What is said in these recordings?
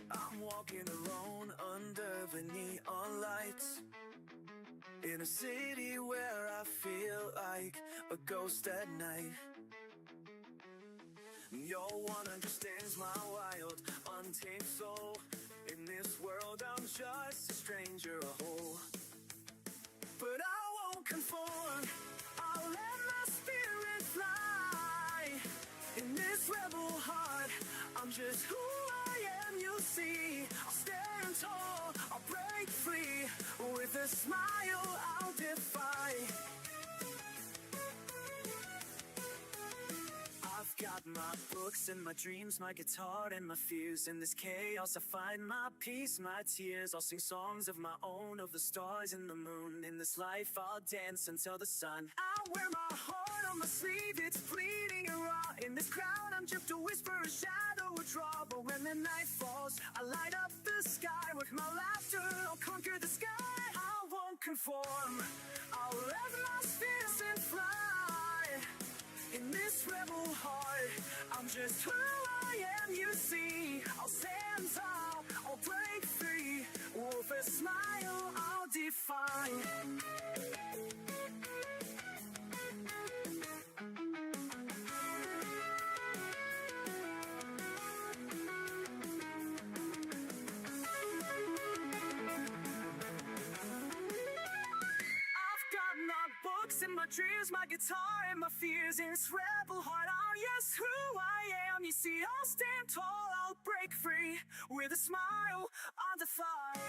I'm walking alone under the neon lights, in a city where I feel like a ghost at night. No one understands my wild, untamed soul. In this world I'm just a stranger, a hole. But I won't conform, I'll let my spirit fly. In this rebel heart, I'm just who I am, you see. I'll stand tall, I'll break free. With a smile I'll defy. I've got my books and my dreams, my guitar and my fears. In this chaos I find my peace, my tears. I'll sing songs of my own, of the stars and the moon. In this life I'll dance until the sun. I wear my heart on my sleeve, it's bleeding and raw. In this crowd I'm just a whisper, a shadow, a draw. But when the night falls, I light up the sky. With my laughter I'll conquer the sky. I won't conform, I'll let my spirit fly. In this rebel heart, I'm just who I am, you see. I'll stand tall, I'll break free. With a smile, I'll defy. And my dreams, my guitar and my fears. In this rebel heart, I'm yes who I am. You see, I'll stand tall, I'll break free. With a smile, I'll defy.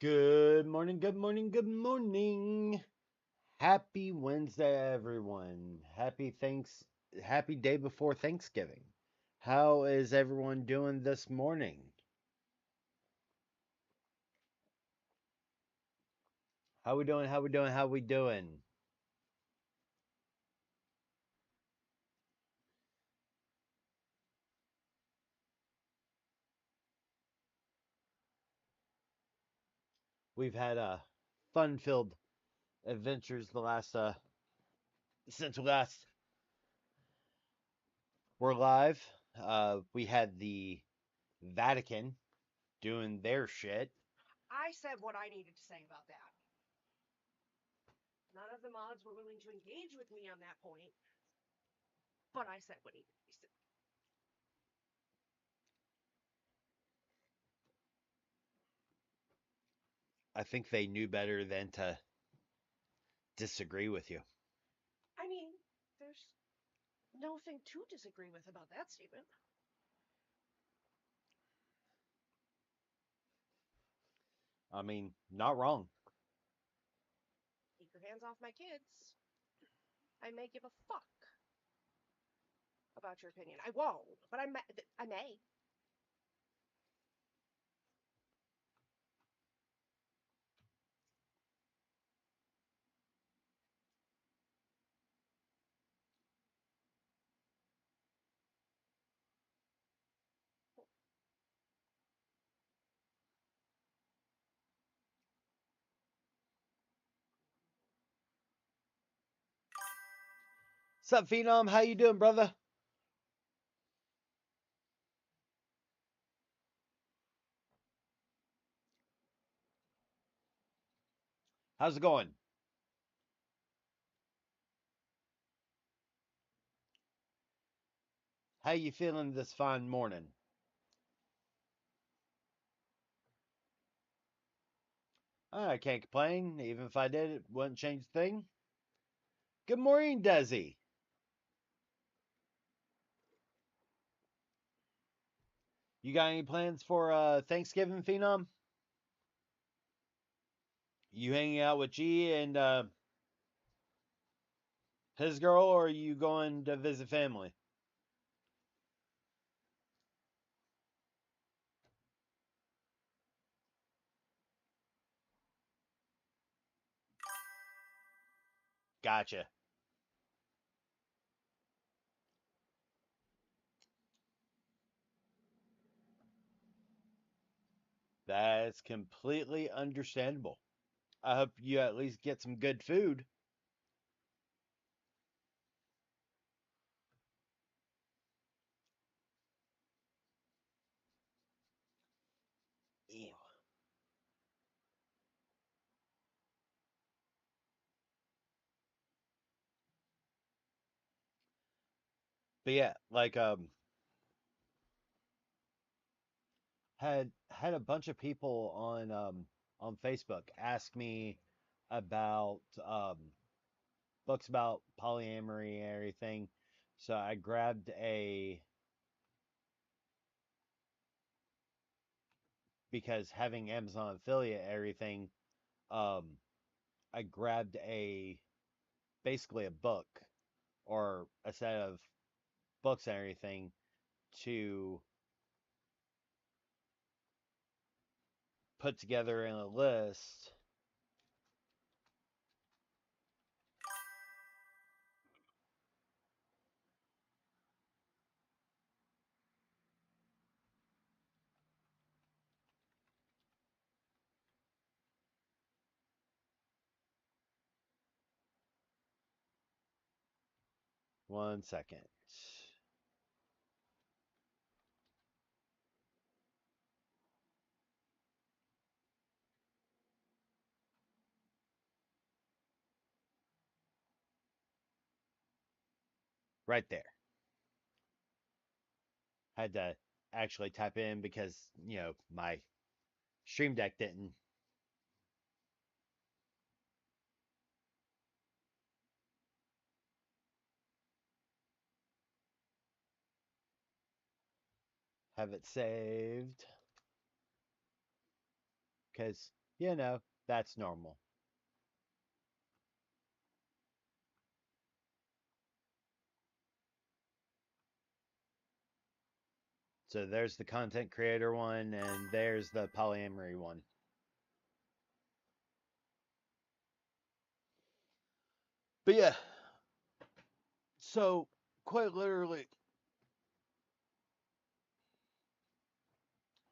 Good morning, good morning, good morning. Happy Wednesday, everyone. Happy day before Thanksgiving. How is everyone doing this morning? How we doing? How we doing? How we doing? We've had fun-filled adventures the last since last we're live. We had the Vatican doing their shit. I said what I needed to say about that. None of the mods were willing to engage with me on that point, but I said what needed to be said. I think they knew better than to disagree with you. I mean, there's nothing to disagree with about that statement. I mean, not wrong. Keep your hands off my kids. I may give a fuck about your opinion. I won't, but I may. What's up, Phenom? How you doing, brother? How's it going? How you feeling this fine morning? I can't complain. Even if I did, it wouldn't change a thing. Good morning, Desi. You got any plans for Thanksgiving, Phenom? You hanging out with G and His girl, or are you going to visit family? Gotcha. That's completely understandable. I hope you at least get some good food. Ew. But yeah, like had a bunch of people on Facebook ask me about books about polyamory and everything. So I grabbed a because having Amazon affiliate and everything, um, I grabbed a basically a book or a set of books and everything to put together in a list. One second. Right there. Had to actually type in because, my Stream Deck didn't. Have it saved because, that's normal. So there's the content creator one, and there's the polyamory one. But yeah, so quite literally,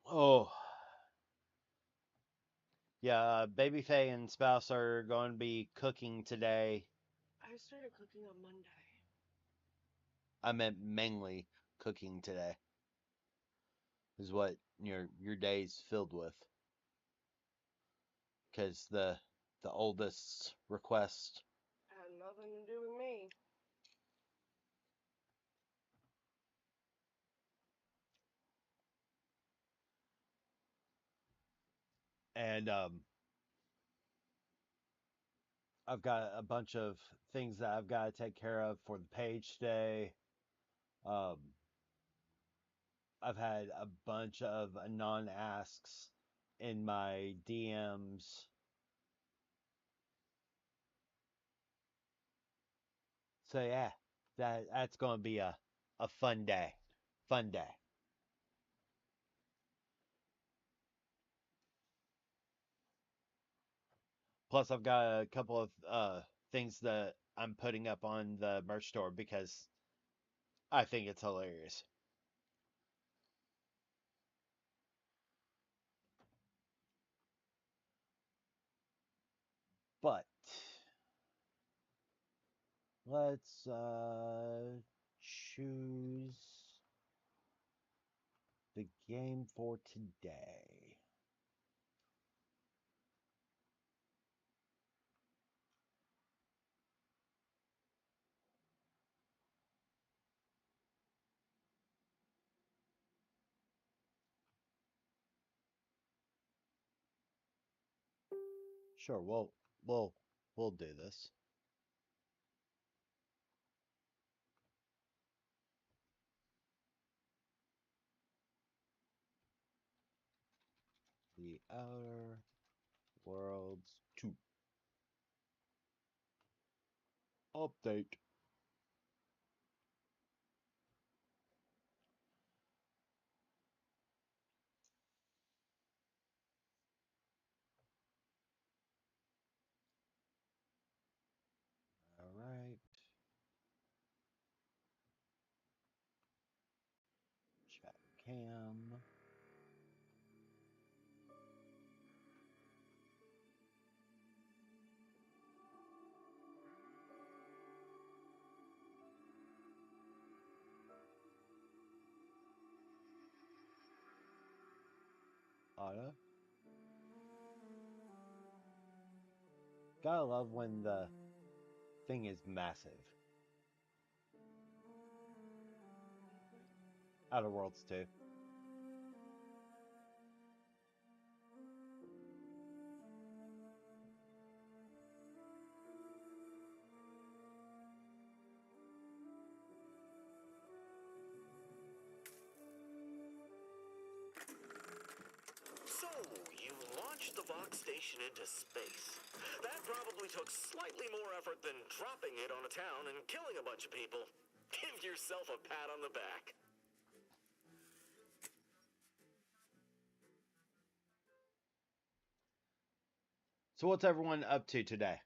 oh, yeah, Baby Faye and Spouse are going to be cooking today. I started cooking on Monday. I meant mainly cooking today is what your day's filled with. Because the oldest request, Had nothing to do with me. and I've got a bunch of things that I've got to take care of for the page today. Um, I've had a bunch of non asks in my DMs. So yeah, that's going to be a fun day. Fun day. Plus, I've got a couple of things that I'm putting up on the merch store because I think it's hilarious. But let's choose the game for today. Sure, we'll do this. The Outer Worlds 2 update. cam. Auto. Gotta love when the thing is massive. Outer Worlds too. So, you launched the Vox station into space. That probably took slightly more effort than dropping it on a town and killing a bunch of people. Give yourself a pat on the back. So what's everyone up to today?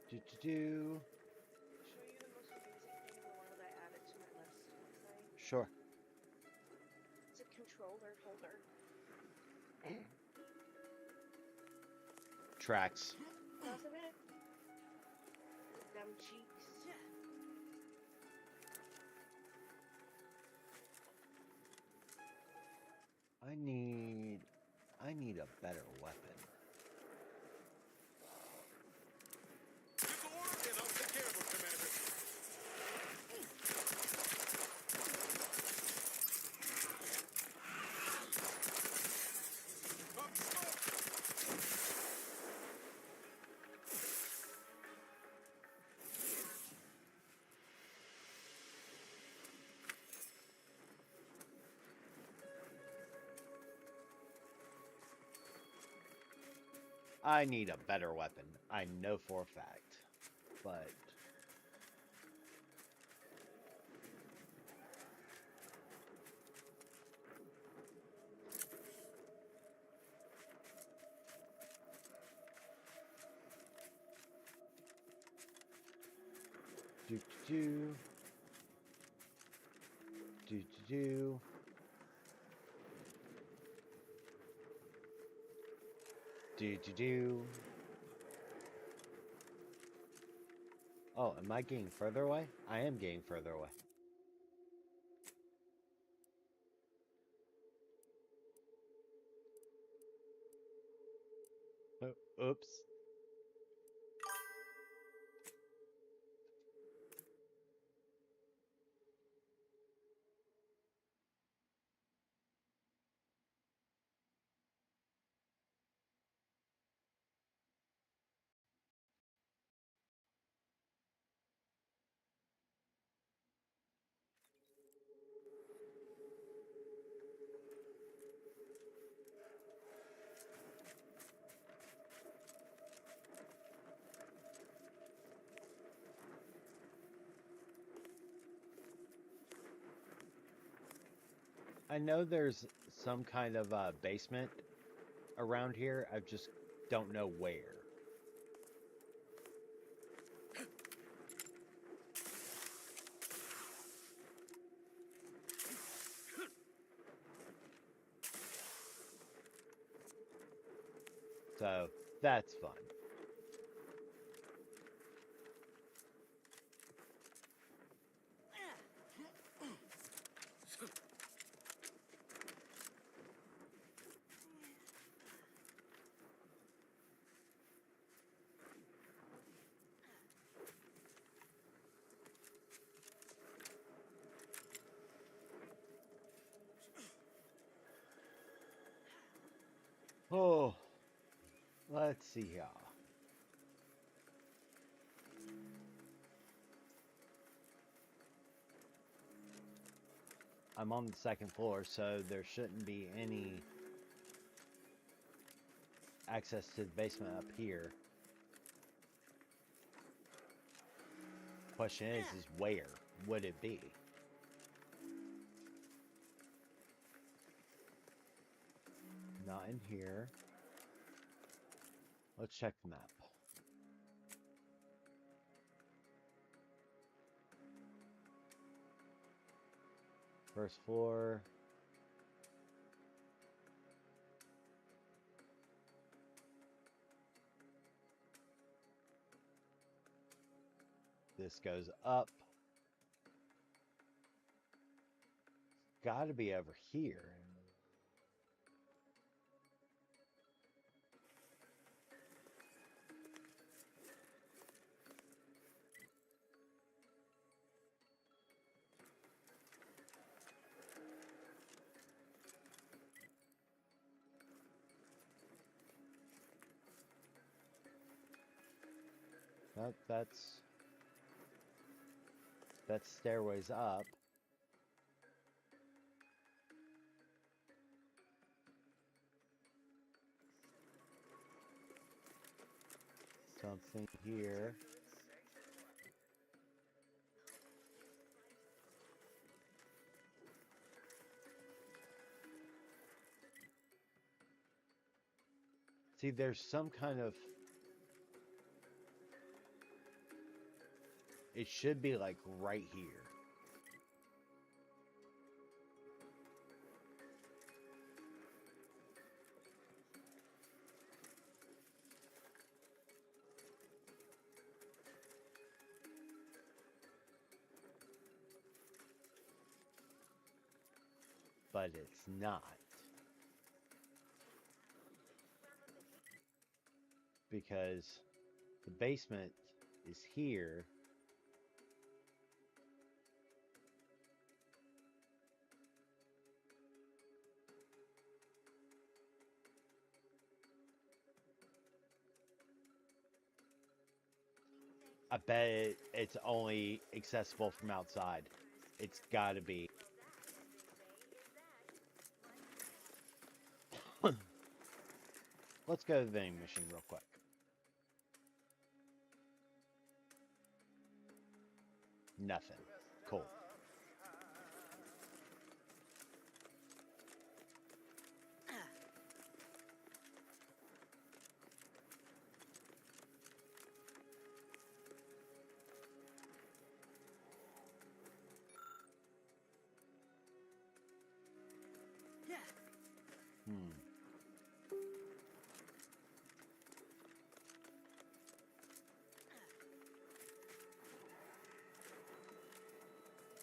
Do do do. Show you the most amazing thing in the world I added to my list last night. Sure. It's a controller holder. Tracks. Doesn't it? Them cheeks. I need a better weapon. Give the order and I'll take care of him, Commander. Up smoke! I need a better weapon. I know for a fact. But do do do do do. Do do do. Oh, am I getting further away? I am getting further away. Oops. I know there's some kind of basement around here. I just don't know where. So that's fun. Oh, let's see here. I'm on the second floor, so there shouldn't be any access to the basement up here. Question is where would it be? Not in here. Let's check the map. First floor. This goes up. Gotta be over here. That's stairways up. Something here. See, there's some kind of... It should be like right here. But it's not. Because the basement is here. I bet it's only accessible from outside. It's gotta be. Let's go to the vending machine real quick. Nothing. Cool.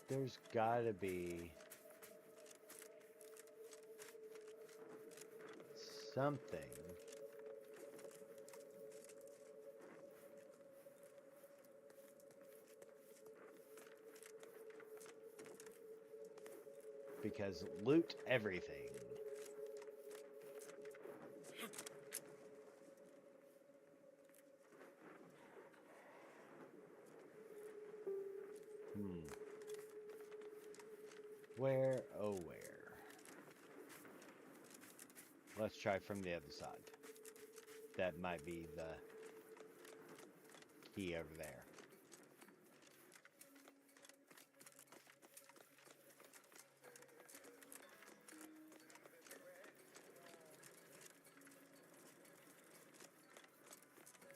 There's gotta be something. Because loot everything. Where, oh where? Let's try from the other side. That might be the key over there.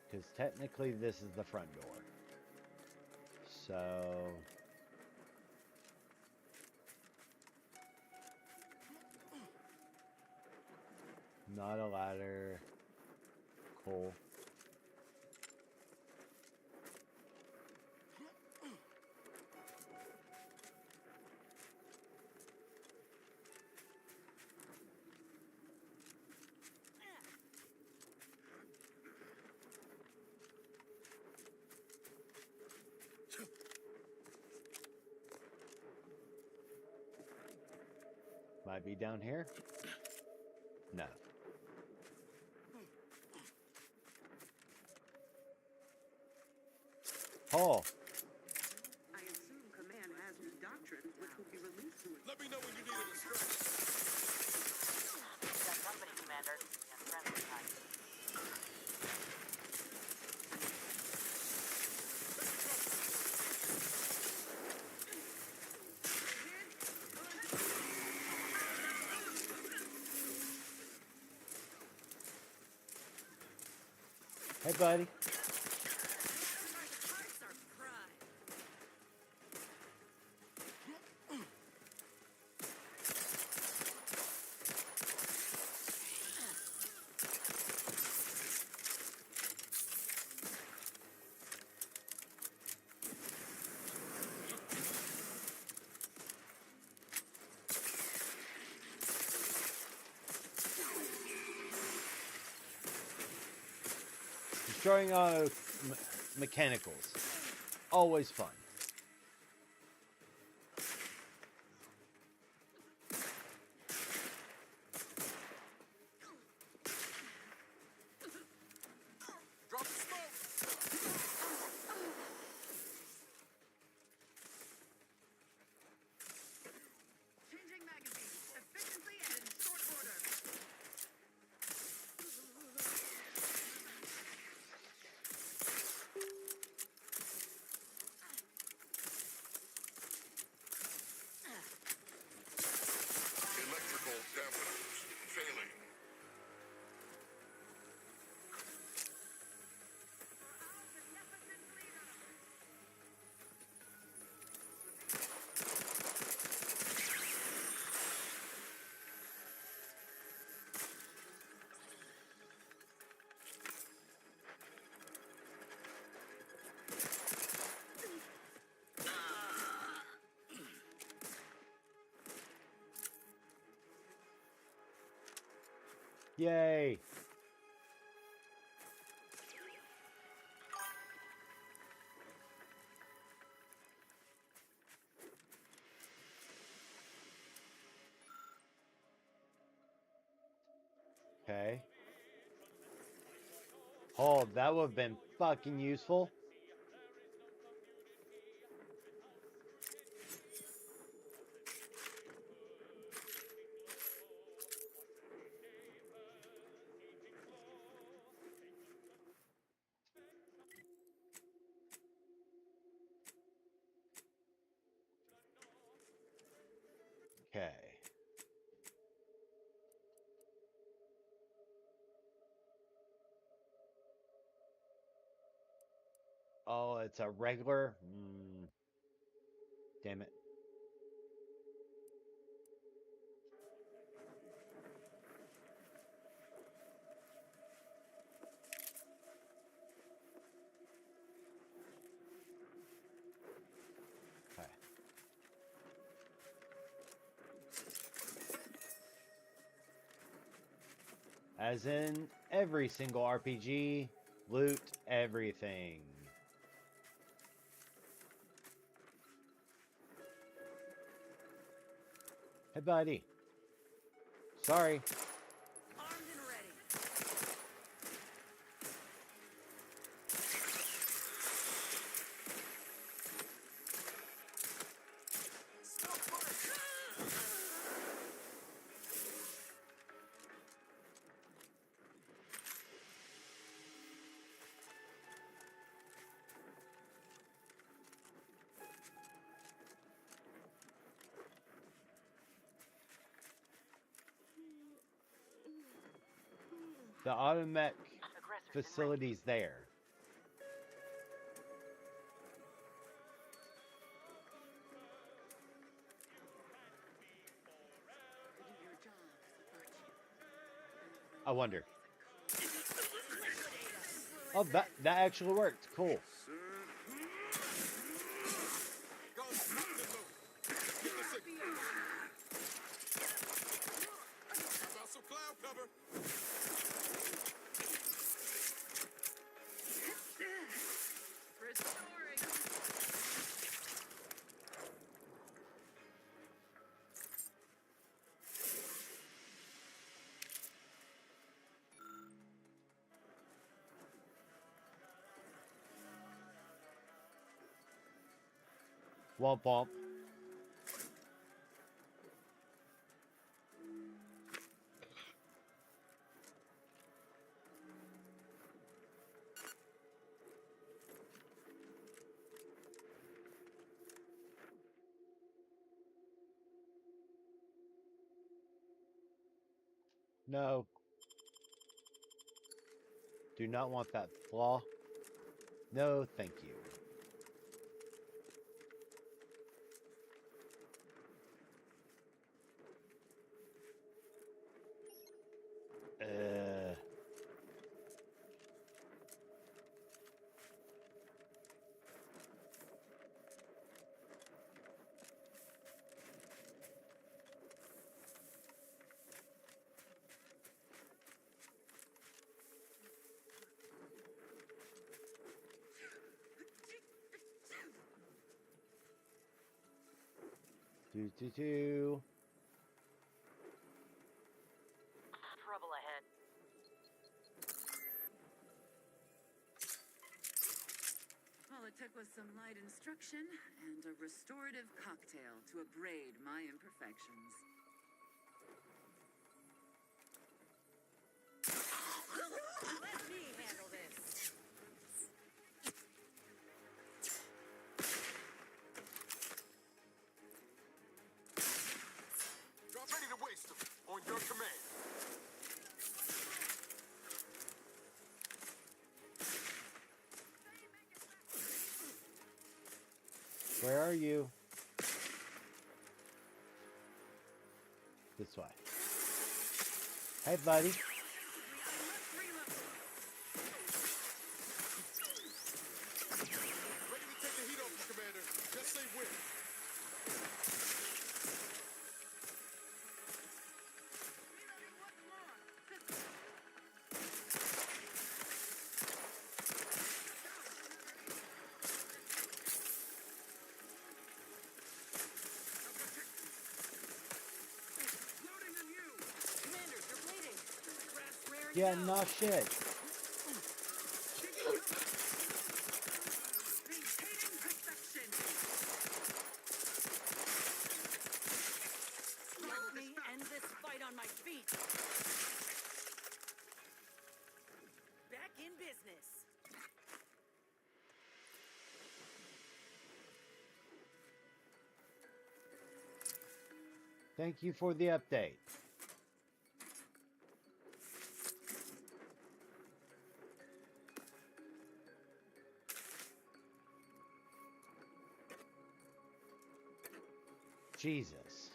Because technically this is the front door. So... Not a ladder. Cool. Might be down here? No. Oh. I assume command has new doctrine, which will be released to us. Let me me know when you need a distraction. Got company, Commander. And friendly kind. Hey, buddy. Destroying auto mechanicals. Always fun. Drop the smoke. Changing magazine. Efficiently and in short order. Electrical dampeners failing. Yay. Okay. Oh, that would have been fucking useful. Okay. Oh, it's a regular. Damn it. Okay. As in every single RPG, loot everything. Hey, buddy. Sorry. Armed and ready. The automatic Aggressors in range. facility's there. I wonder. Oh, that actually worked. Cool. Guns locked and loaded. Get the signal. How about some cloud cover? Restoring. Womp womp. No. Do not want that flaw. No, thank you. Uh. Do. Trouble ahead. All it took was some light instruction and a restorative cocktail to abrade my imperfections. Let me handle this. Drop ready to waste them. On your command. Where are you? This way. Hey, buddy. Ready to take the heat off you, Commander. Just say when. Reloading once more. Loading on you. Commander, you're bleeding. Grass raring Yeah, out. no shit. Maintaining perfection. Let me end this fight on my feet. Back in business. Thank you for the update. Jesus.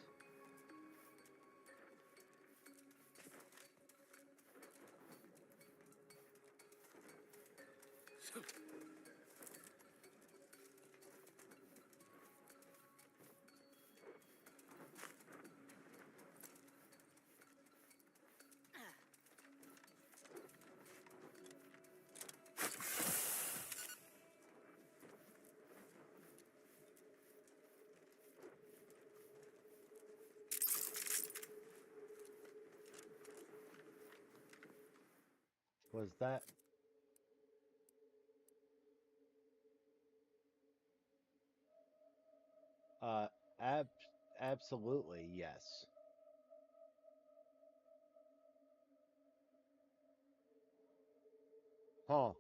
Was that? Uh, ab absolutely, yes. Huh.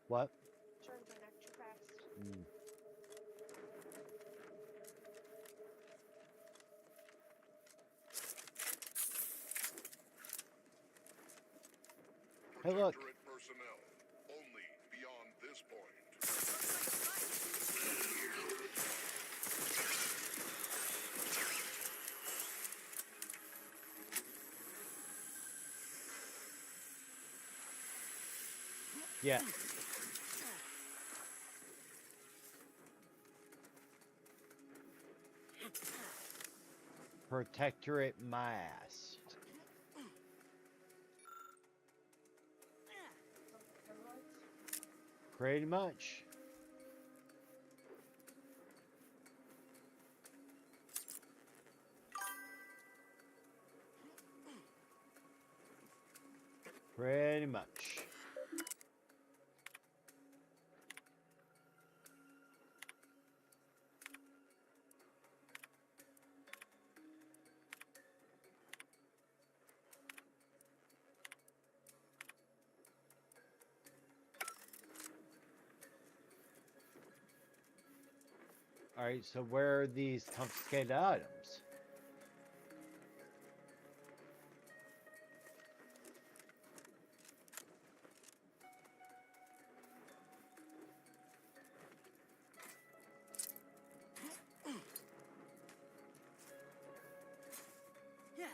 What? Turn came back too fast. Mm. Hey, look. Protectorate personnel. Only beyond this point. Yeah. Protectorate my ass. Pretty much. Pretty much. Alright, so where are these confiscated items? Yeah.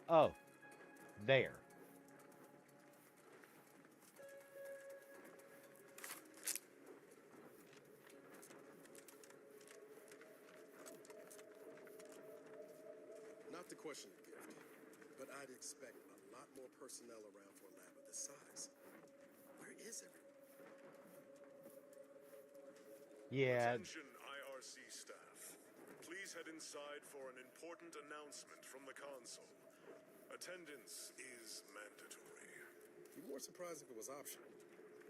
Oh, there. Not to question your gift, but I'd expect a lot more personnel around for a lab of this size. Where is everyone? Yeah, Attention IRC staff. Please head inside for an important announcement from the console. Attendance is mandatory. Be more surprised if it was optional.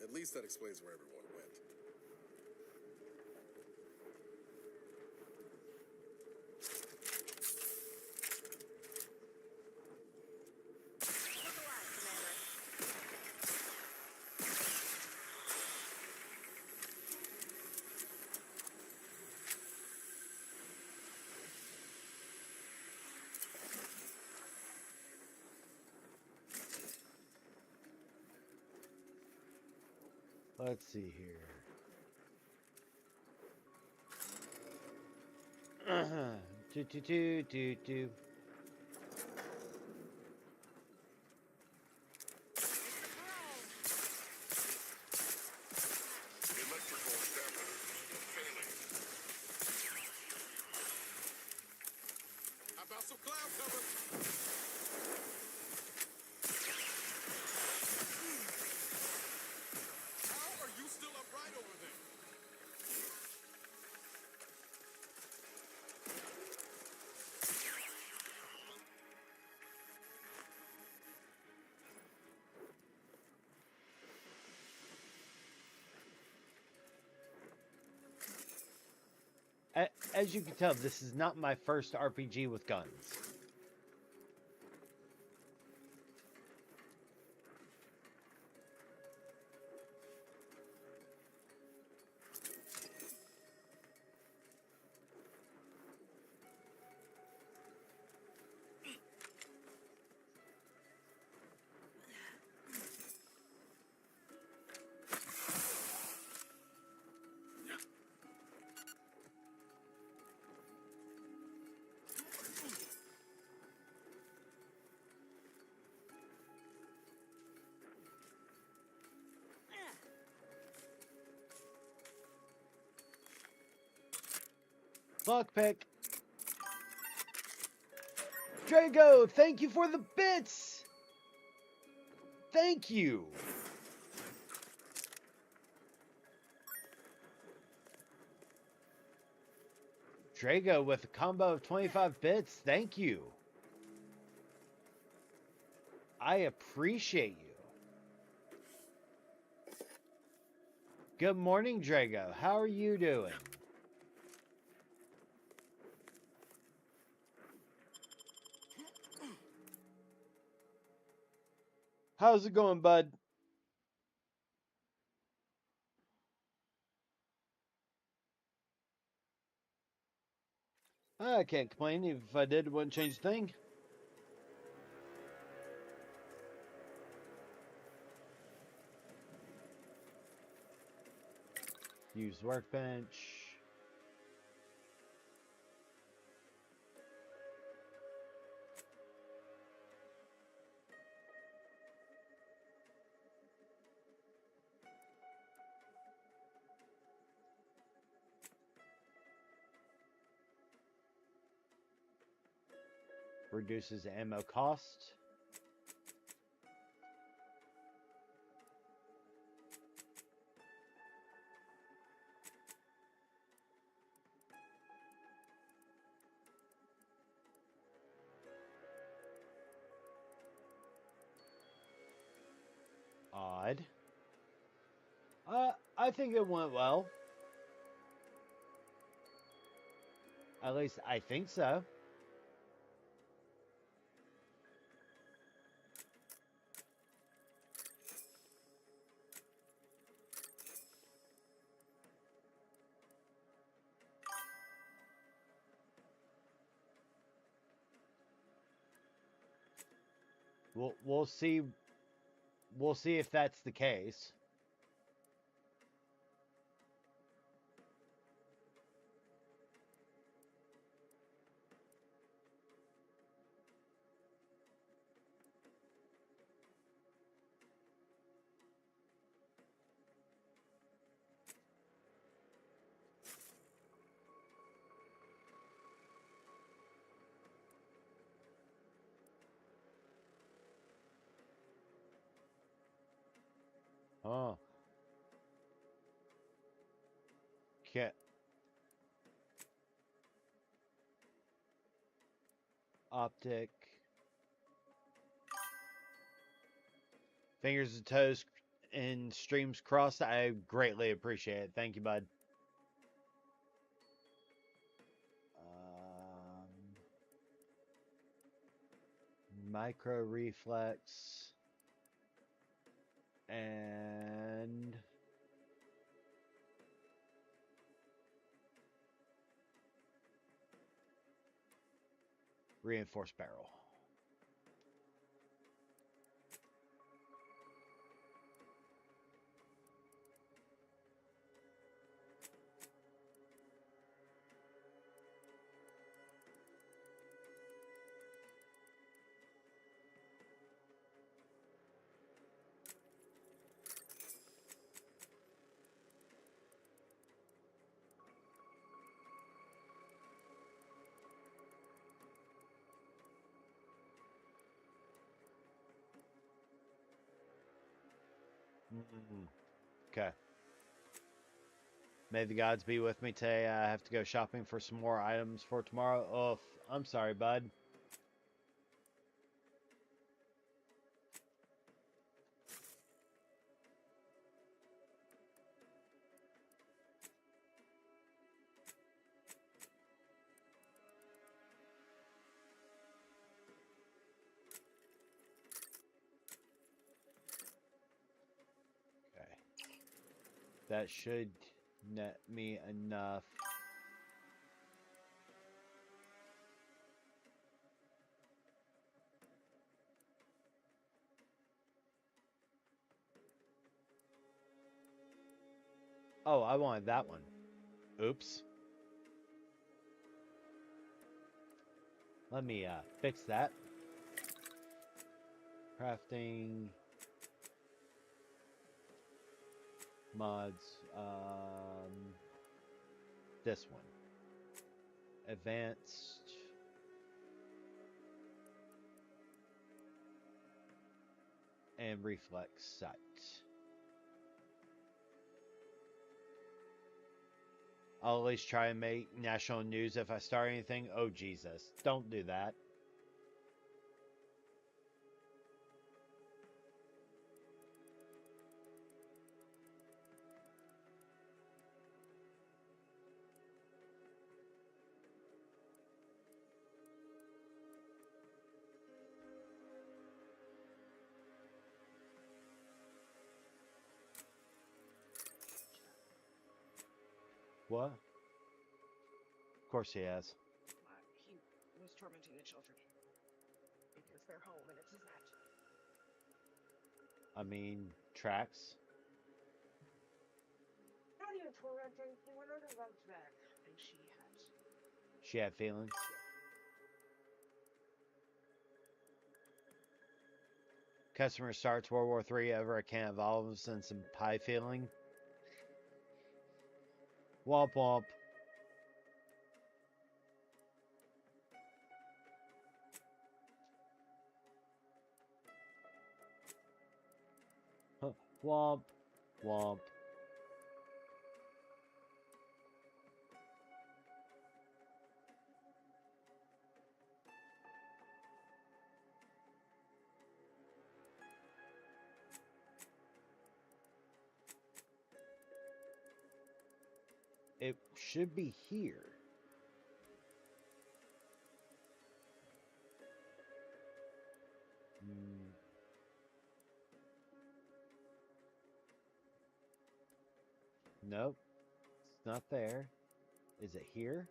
At least that explains where everyone went. Look alive, Commander. let's see here. Do do do do do. Electrical damper failing. How about some cloud cover? How are you still upright over there? As you can tell, this is not my first RPG with guns. Lockpick. Drago, thank you for the bits! Thank you! Drago with a combo of 25 bits, thank you. I appreciate you. Good morning, Drago. How are you doing? How's it going, bud? I can't complain. If I did, it wouldn't change a thing. Use workbench. Reduces ammo cost. Odd. I think it went well. At least I think so. We'll see. We'll see if that's the case. Oh. Can't. Optic. Fingers and toes and streams crossed. I greatly appreciate it. Thank you, bud. Micro reflex. And reinforced barrel. Okay. May the gods be with me today. I have to go shopping for some more items for tomorrow. Oh, I'm sorry, bud. Okay. That should net me enough. Oh, I wanted that one. Oops. Let me fix that. Crafting mods. This one. Advanced. And reflex sight. I'll at least try and make national news if I start anything. Oh, Jesus. Don't do that. What? Of course he has. He was tormenting the children. Because they're home and it's his net. I mean, tracks. Not even tormenting. He went under Rug's bed. And She had feelings. Customer starts World War III over a can of olives and some pie filling. Womp womp. Huh. Womp womp. It should be here. Nope. It's not there. Is it here?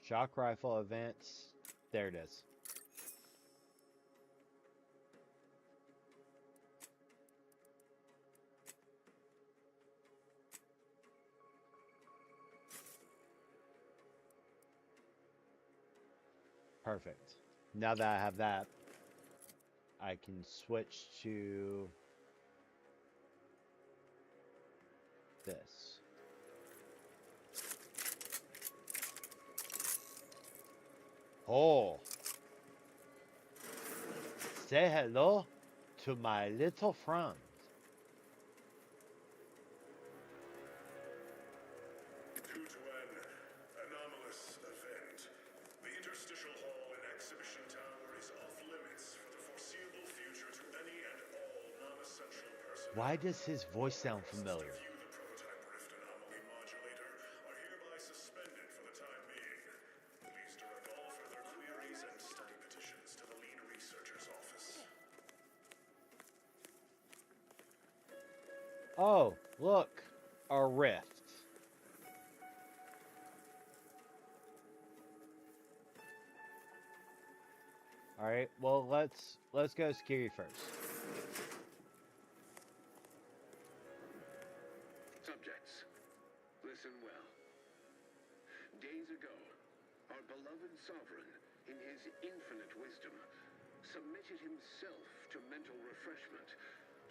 Shock rifle advance. There it is. Perfect. Now that I have that, I can switch to this. Oh, say hello to my little friend. Due to an anomalous event, the interstitial hall in Exhibition Tower is off limits for the foreseeable future to any and all non-essential personnel. Why does his voice sound familiar? View the prototype rift anomaly modulator are hereby suspended for the time being. Please direct all further queries and study petitions to the lead researcher's office. Oh, look, a rift. All right, well let's go security first. Subjects, listen well. Days ago, our beloved sovereign, in his infinite wisdom, submitted himself to mental refreshment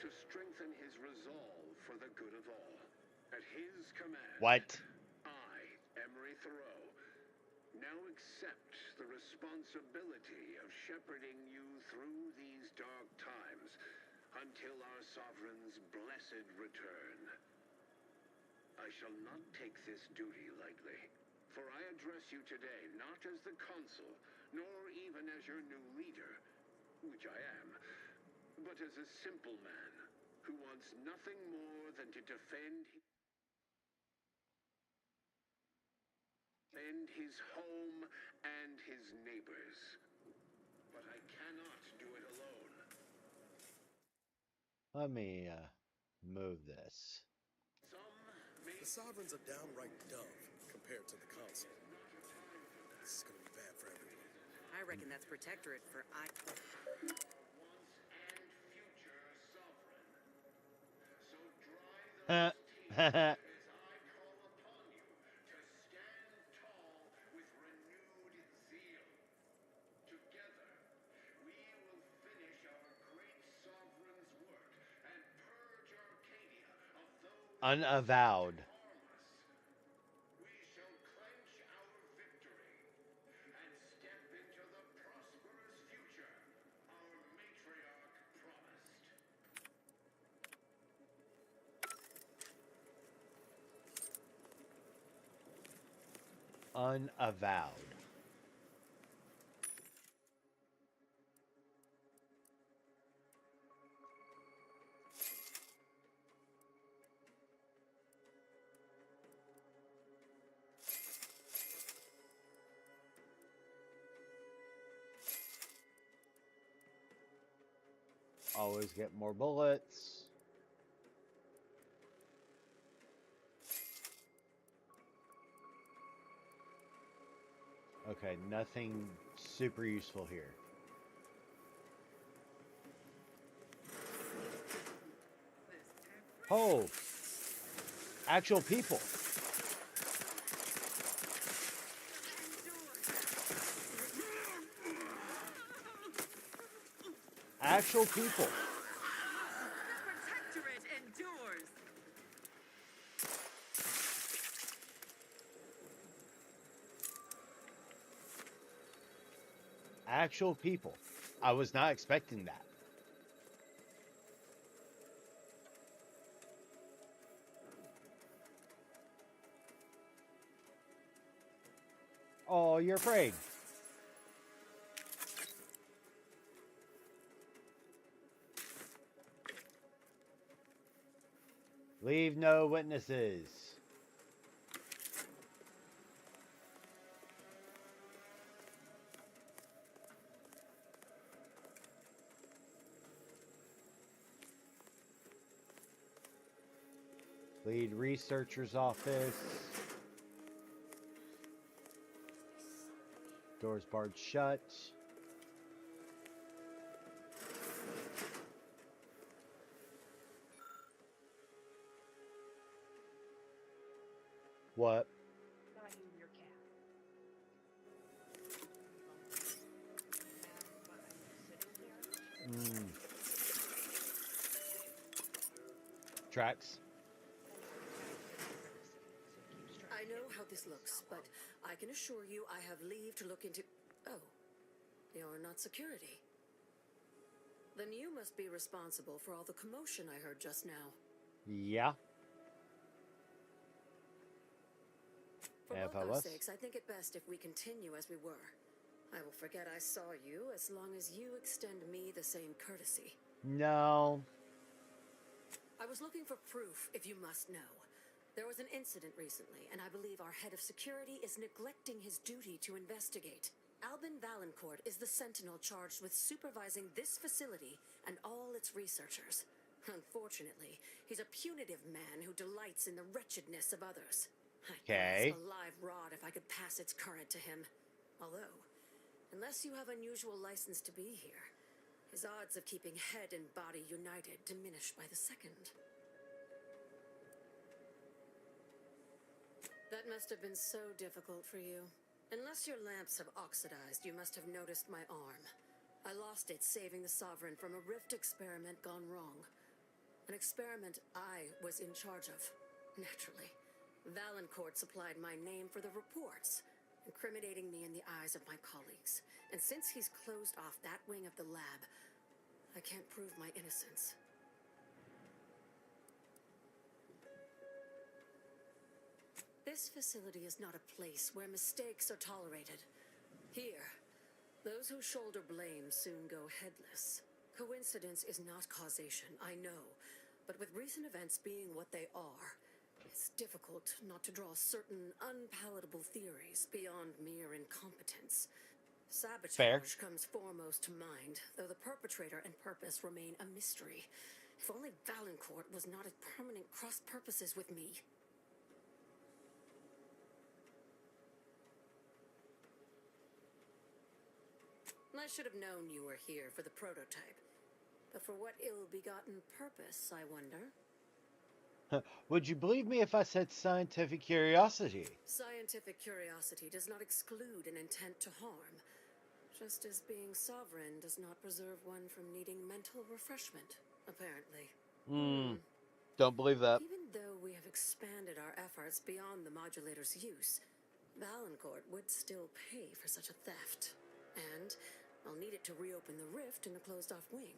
to strengthen his resolve for the good of all. At his command, What? I, Emery Thoreau, now accept the responsibility of shepherding you through these dark times until our sovereign's blessed return. I shall not take this duty lightly, for I address you today not as the consul, nor even as your new leader, which I am, but as a simple man who wants nothing more than to defend his home and his neighbors. But I cannot do it alone. Let me move this. The sovereign's a downright dove compared to the consul. This is gonna be bad for everyone. I reckon that's protectorate for Once and future sovereign. So dry those tears as I call upon you to stand tall with renewed zeal. Together, we will finish our great sovereign's work and purge Arcadia of those Unavowed. harm us. We shall clench our victory and step into the prosperous future our matriarch promised. Unavowed. Always get more bullets. Okay, nothing super useful here. Oh, actual people. Actual people. The protectorate endures. Actual people. I was not expecting that. Oh, you're afraid. Leave no witnesses. Lead researcher's office. Doors barred shut. What? Not you, your cat. But I'm sitting here. Mm. Tracks. I know how this looks, but I can assure you I have leave to look into... Oh, you're not security. Then you must be responsible for all the commotion I heard just now. Yeah. For And if both I our was? sakes, I think it best if we continue as we were. I will forget I saw you as long as you extend me the same courtesy. No. I was looking for proof, if you must know. There was an incident recently, and I believe our head of security is neglecting his duty to investigate. Albin Valancourt is the sentinel charged with supervising this facility and all its researchers. Unfortunately, he's a punitive man who delights in the wretchedness of others. I'd Okay. grasp a live rod if I could pass its current to him. Although, unless you have unusual license to be here, his odds of keeping head and body united diminish by the second. That must have been so difficult for you. Unless your lamps have oxidized, you must have noticed my arm. I lost it saving the Sovereign from a rift experiment gone wrong. An experiment I was in charge of, naturally. Valancourt supplied my name for the reports, incriminating me in the eyes of my colleagues. And since he's closed off that wing of the lab, I can't prove my innocence. This facility is not a place where mistakes are tolerated. Here, those who shoulder blame soon go headless. Coincidence is not causation, I know. But with recent events being what they are, it's difficult not to draw certain unpalatable theories beyond mere incompetence. Sabotage comes foremost to mind, though the perpetrator and purpose remain a mystery. If only Valancourt was not at permanent cross-purposes with me. I should have known you were here for the prototype. But for what ill-begotten purpose, I wonder? Would you believe me if I said scientific curiosity? Scientific curiosity does not exclude an intent to harm, just as being sovereign does not preserve one from needing mental refreshment, apparently. Don't believe that. Even though we have expanded our efforts beyond the modulator's use, Valancourt would still pay for such a theft. And I'll need it to reopen the rift in the closed-off wing.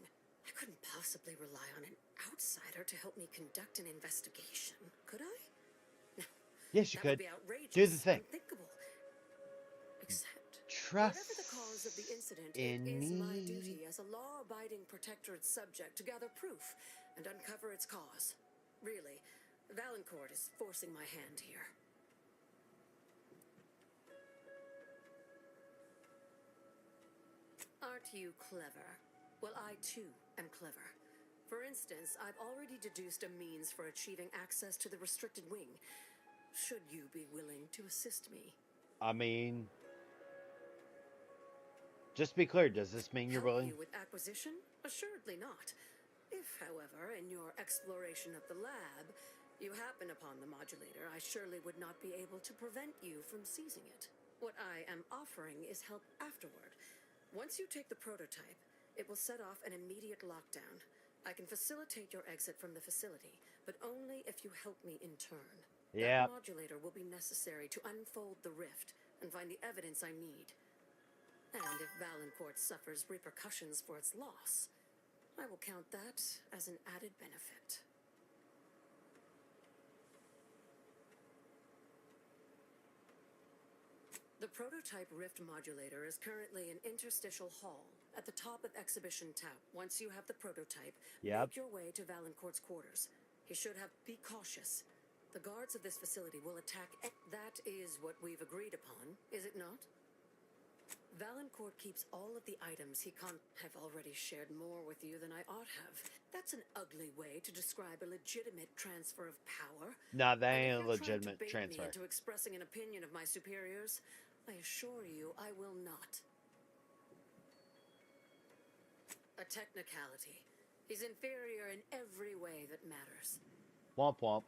I couldn't possibly rely on an outsider to help me conduct an investigation, could I? Yes, you That could. would be outrageous, Do the thing. unthinkable. Except, Trust whatever the cause of the incident, in it is my me. duty as a law-abiding protectorate subject to gather proof and uncover its cause. Really, Valancourt is forcing my hand here. Aren't you clever? Well, I too am clever. For instance, I've already deduced a means for achieving access to the restricted wing. Should you be willing to assist me? I mean, just to be clear, does this mean you're Help willing? you with acquisition? Assuredly not. If, however, in your exploration of the lab, you happen upon the modulator, I surely would not be able to prevent you from seizing it. What I am offering is help afterward. Once you take the prototype, it will set off an immediate lockdown. I can facilitate your exit from the facility, but only if you help me in turn. Yeah. That modulator will be necessary to unfold the rift and find the evidence I need. And if Valancourt suffers repercussions for its loss, I will count that as an added benefit. The prototype rift modulator is currently in interstitial hall at the top of exhibition tower. Once you have the prototype, make your way to Valancourt's quarters. He should have... Be cautious. The guards of this facility will attack... That is what we've agreed upon, is it not? Valancourt keeps all of the items he I've already shared more with you than I ought have. That's an ugly way to describe a legitimate transfer of power. Nah, that And if ain't a you're trying to legitimate bait me transfer. into expressing an opinion of my superiors, I assure you, I will not. A technicality. He's inferior in every way that matters. Womp womp.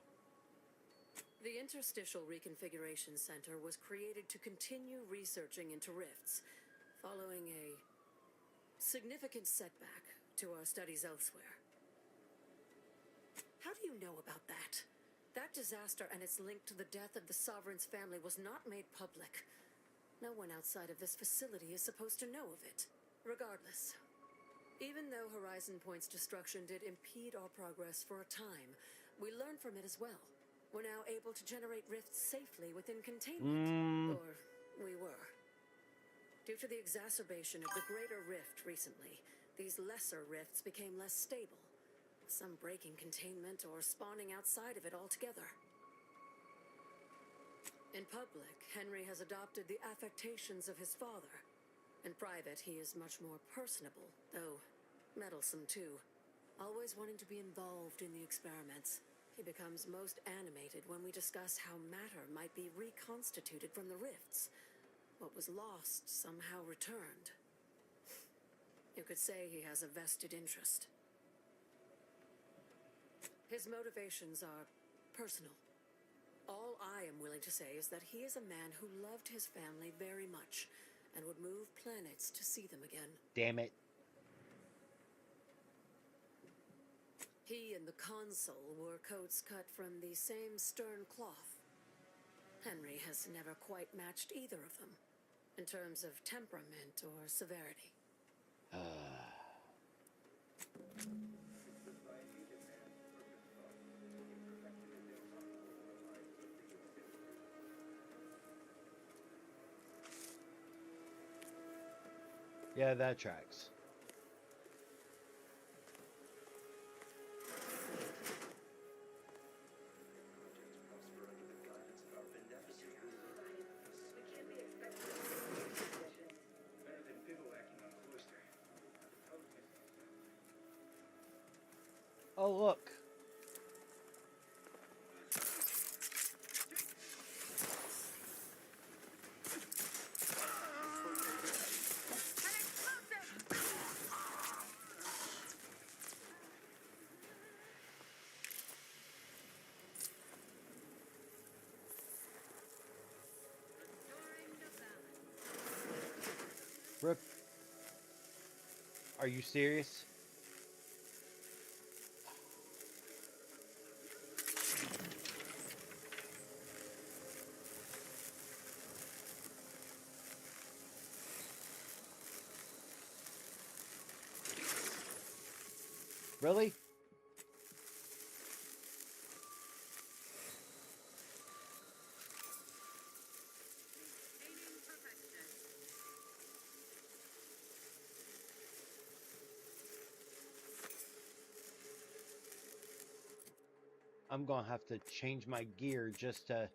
The Interstitial Reconfiguration Center was created to continue researching into rifts, following a significant setback to our studies elsewhere. How do you know about that? That disaster and its link to the death of the Sovereign's family was not made public. No one outside of this facility is supposed to know of it. Regardless, even though Horizon Point's destruction did impede our progress for a time, we learned from it as well. We're now able to generate rifts safely within containment. Or we were. Due to the exacerbation of the greater rift recently, these lesser rifts became less stable. Some breaking containment or spawning outside of it altogether. In public, Henry has adopted the affectations of his father. In private, he is much more personable, though meddlesome too. Always wanting to be involved in the experiments. He becomes most animated when we discuss how matter might be reconstituted from the rifts. What was lost somehow returned. You could say he has a vested interest. His motivations are personal. All I am willing to say is that he is a man who loved his family very much and would move planets to see them again. Damn it. He and the consul wore coats cut from the same stern cloth. Henry has never quite matched either of them, in terms of temperament or severity. Yeah, that tracks. Oh, look. Rip. Are you serious? Really? I'm gonna have to change my gear just to...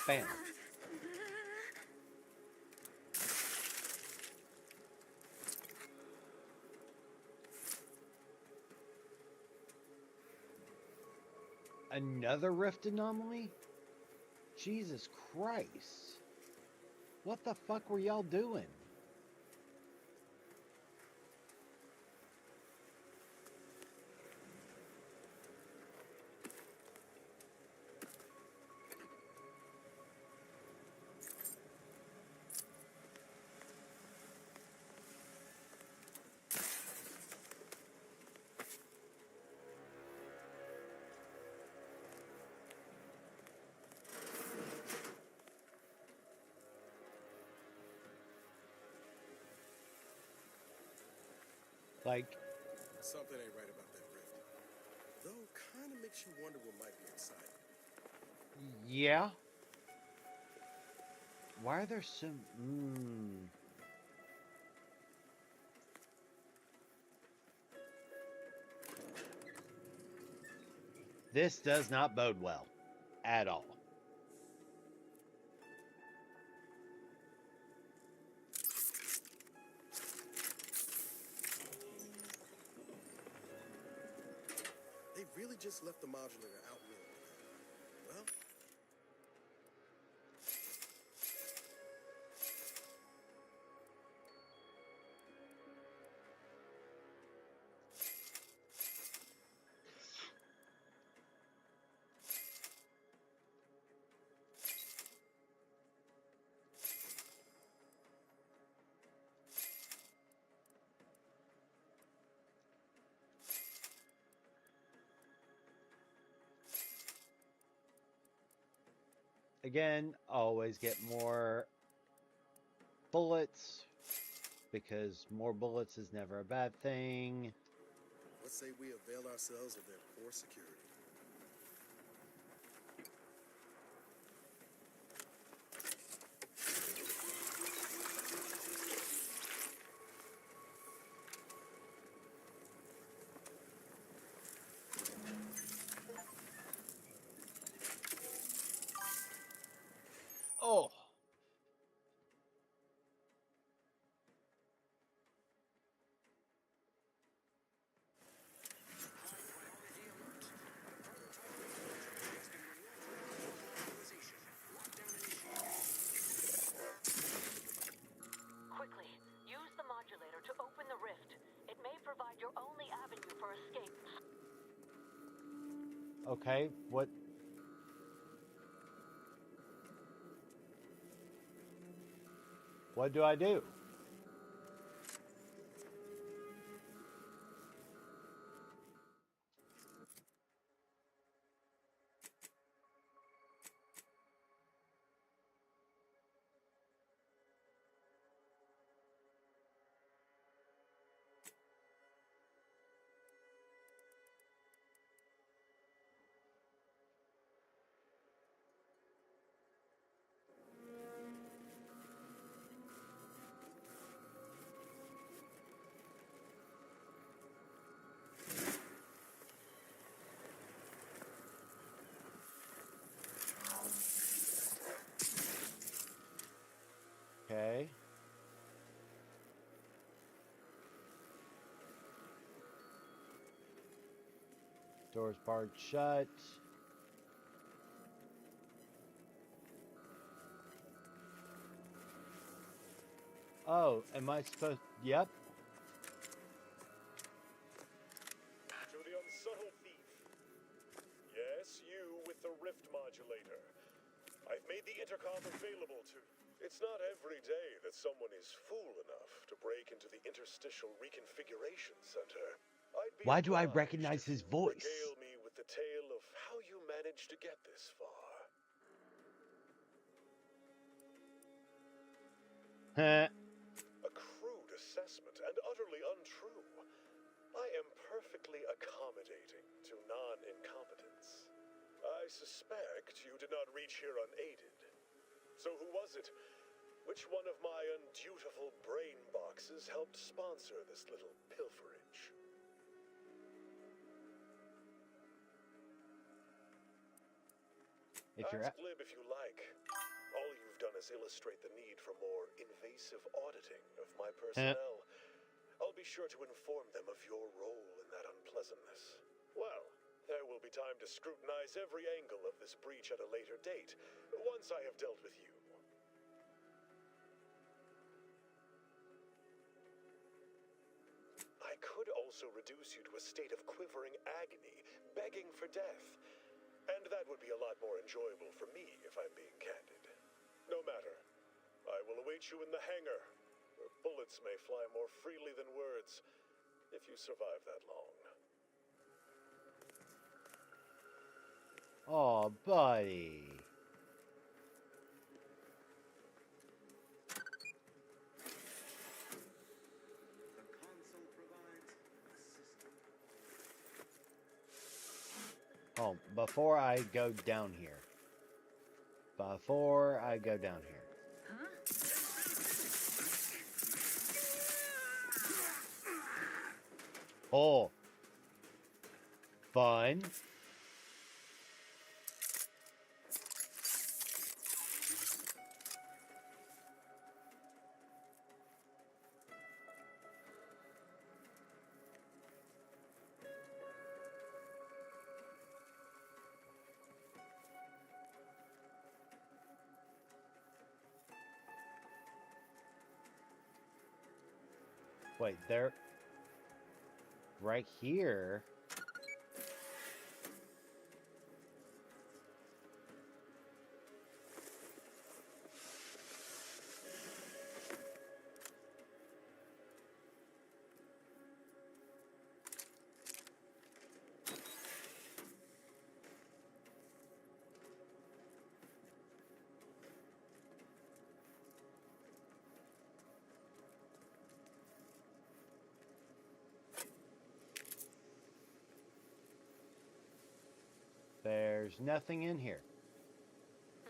Bam. Another rift anomaly? Jesus Christ. What the fuck were y'all doing? Like, Something ain't right about that rift. Though, kind of makes you wonder what might be inside. yeah. Why are there so... This does not bode well at all. They really just left the modulator out in the open. Well, Again, always get more bullets, because more bullets is never a bad thing. let's say we avail ourselves of their poor security. Oh. Quickly, use the modulator to open the rift. It may provide your only avenue for escape. Okay, what? What do I do? Okay. Doors barred shut. Oh, am I supposed... Yep. To the unsubtle thief. Yes, you with the rift modulator. I've made the intercom available to... It's not every day that someone is fool enough to break into the interstitial reconfiguration center. I'd be Why do I obliged recognize if his you voice? regale me with the tale of how you managed to get this far. Huh. A crude assessment and utterly untrue. I am perfectly accommodating to non-incompetence. I suspect you did not reach here unaided. So who was it? Which one of my undutiful brain boxes helped sponsor this little pilferage? If you're Ask glib if you like. All you've done is illustrate the need for more invasive auditing of my personnel. I'll be sure to inform them of your role in that unpleasantness. Well, there will be time to scrutinize every angle of this breach at a later date, once I have dealt with you. I could also reduce you to a state of quivering agony, begging for death. And that would be a lot more enjoyable for me, if I'm being candid. No matter. I will await you in the hangar, where bullets may fly more freely than words, if you survive that long. Oh, buddy. The console provides Oh, before I go down here. Before I go down here. Oh. Fun. Wait, there... Right here... There's nothing in here.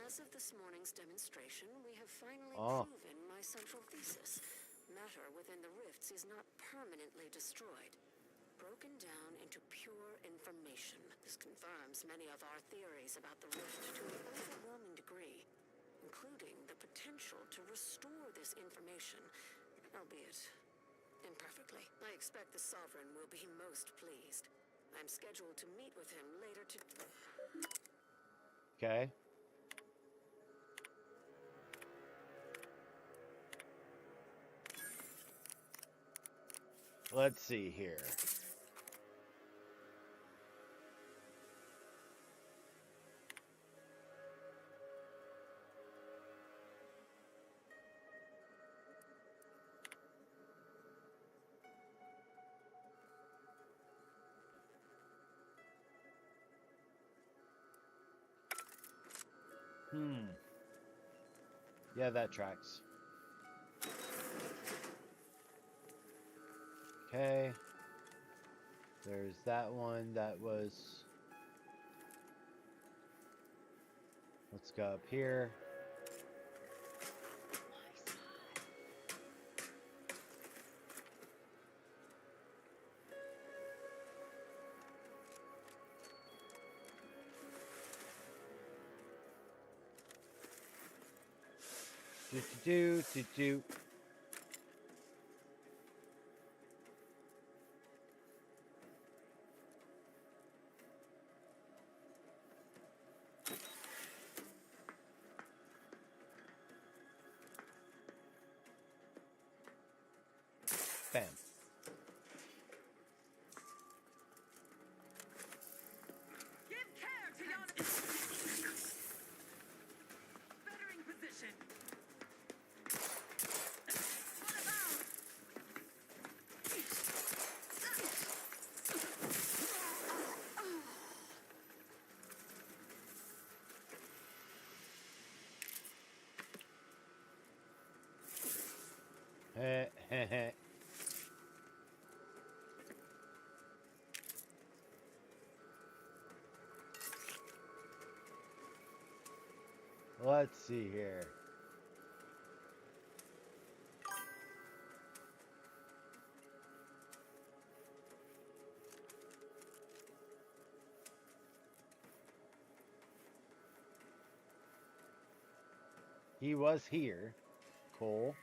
As of this morning's demonstration, we have finally Oh. proven my central thesis. Matter within the rifts is not permanently destroyed. Broken down into pure information. This confirms many of our theories about the rift to an overwhelming degree, including the potential to restore this information, albeit imperfectly. I expect the Sovereign will be most pleased. I'm scheduled to meet with him later today. Okay. Let's see here. Yeah, that tracks. Okay. There's that one that was... Let's go up here. Do. Bam. Give care to yon. Bettering position. What about? Let's see here. He was here. Cool.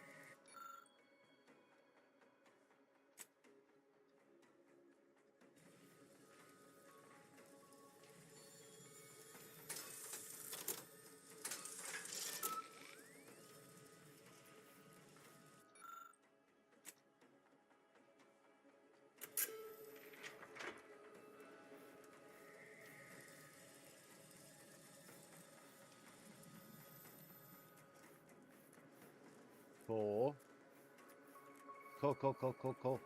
Cool. Cool.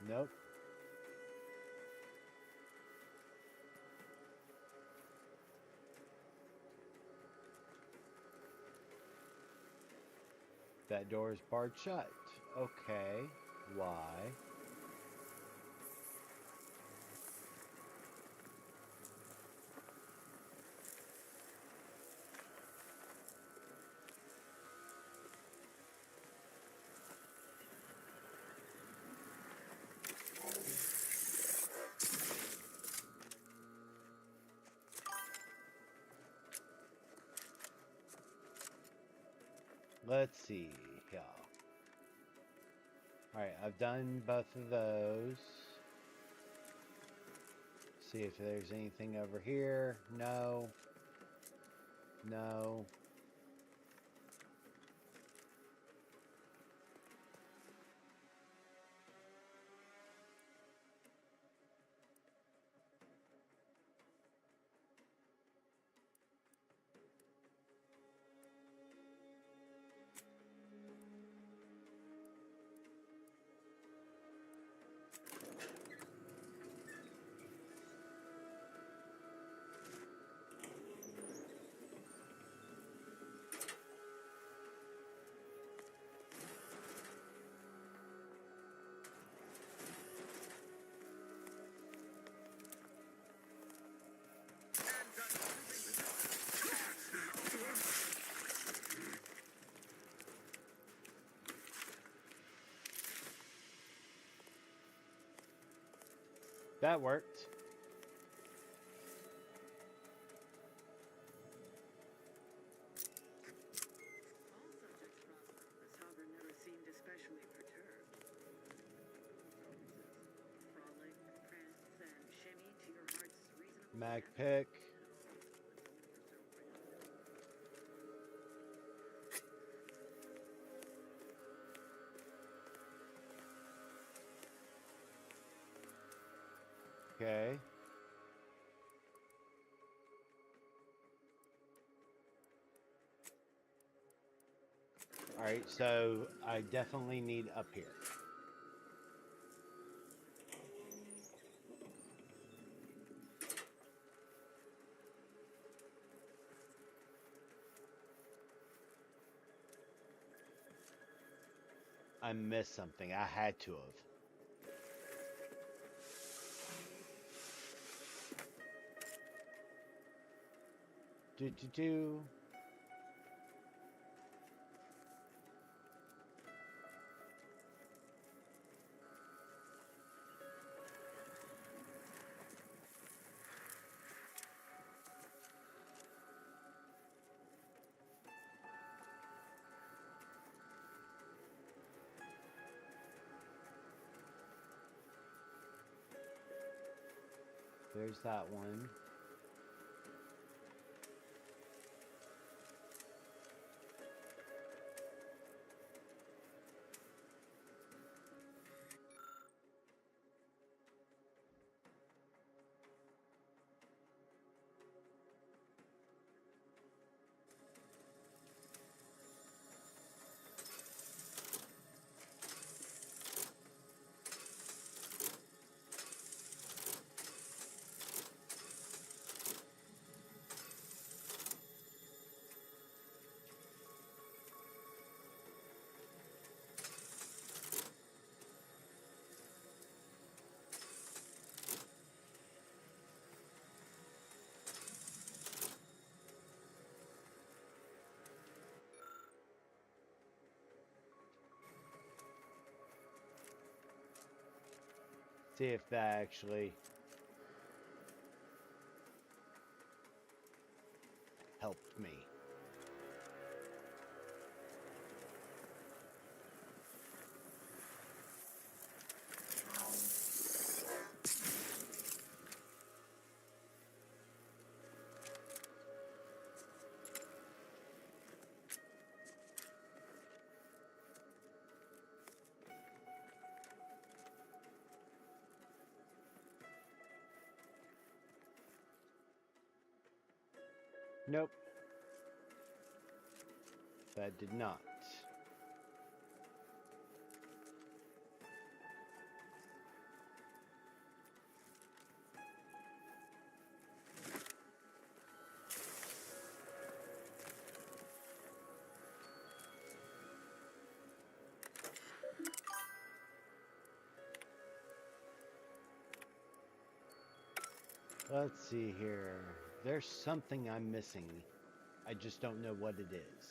Nope. That door is barred shut. Okay. Why? Let's see here. Alright, I've done both of those. See if there's anything over here. No. No. That worked. All subjects prosper. The sovereign never seemed especially perturbed. Frolic, prance, and shimmy to your heart's reasonable Mag end. pick. Okay. Alright, so I definitely need up here. I missed something. I had to have. Do. There's that one. See if that actually helped me. Nope. That did not. Let's see here. There's something I'm missing. I just don't know what it is.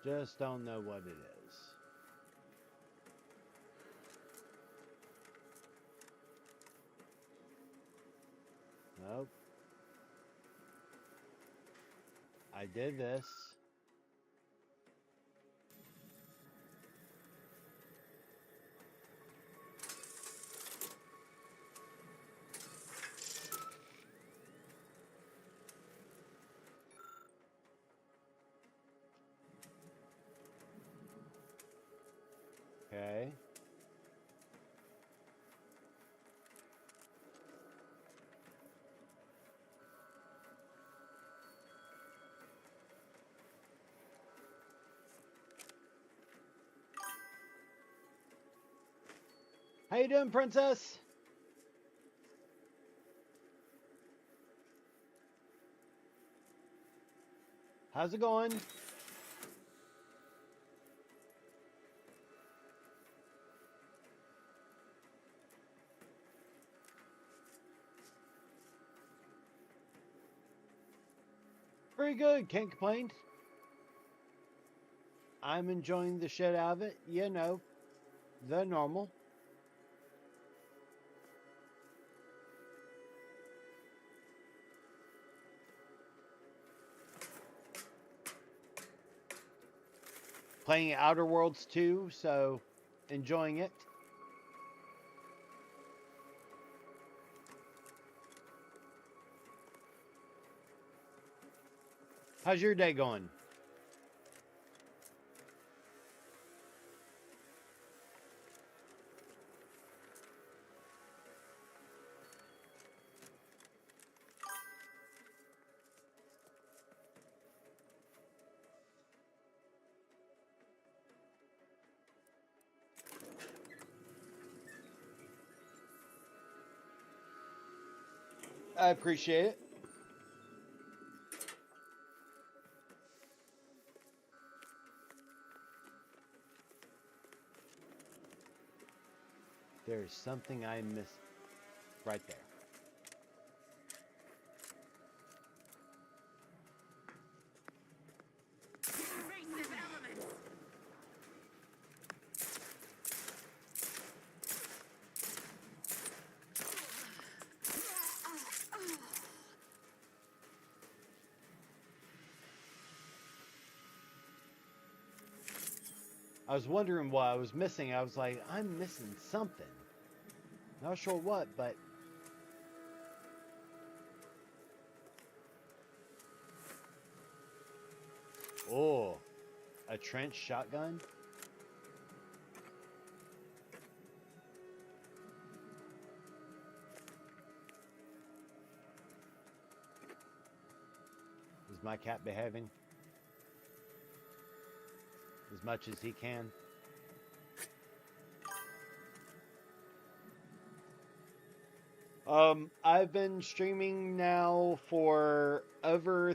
Just don't know what it is. Nope. I did this. Okay. How you doing, princess? How's it going? Pretty good, can't complain. I'm enjoying the shit out of it, you know, the normal. Playing Outer Worlds 2, so enjoying it. How's your day going? I appreciate it. There's something I missed right there. Abrasive elements. I was wondering what I was missing. I was like, I'm missing something. Not sure what, but... Oh, a trench shotgun? Is my cat behaving? As much as he can? I've been streaming now for over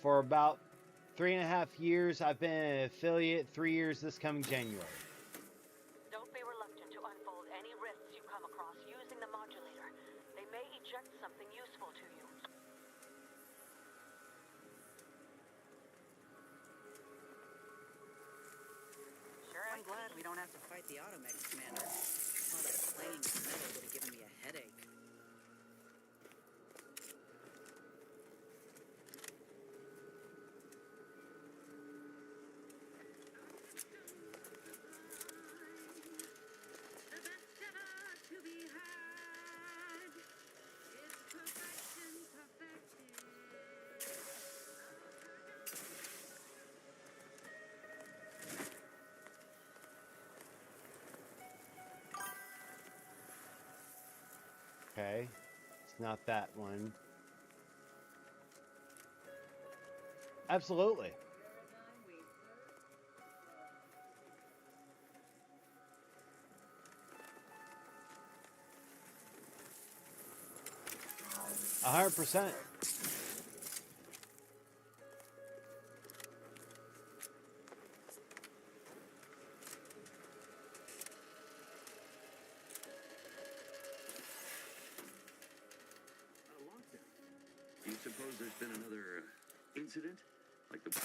for about 3.5 years. I've been an affiliate 3 years this coming January. Don't be reluctant to unfold any risks you come across using the modulator. They may eject something useful to you. Sure, I'm glad we don't have to fight the Automechs, Commander. All that playing with metal would have given me a headache. The best ever to be had is perfection perfected. Okay, it's not that one. Absolutely. 100%. Do you suppose there's been another incident? Like the... The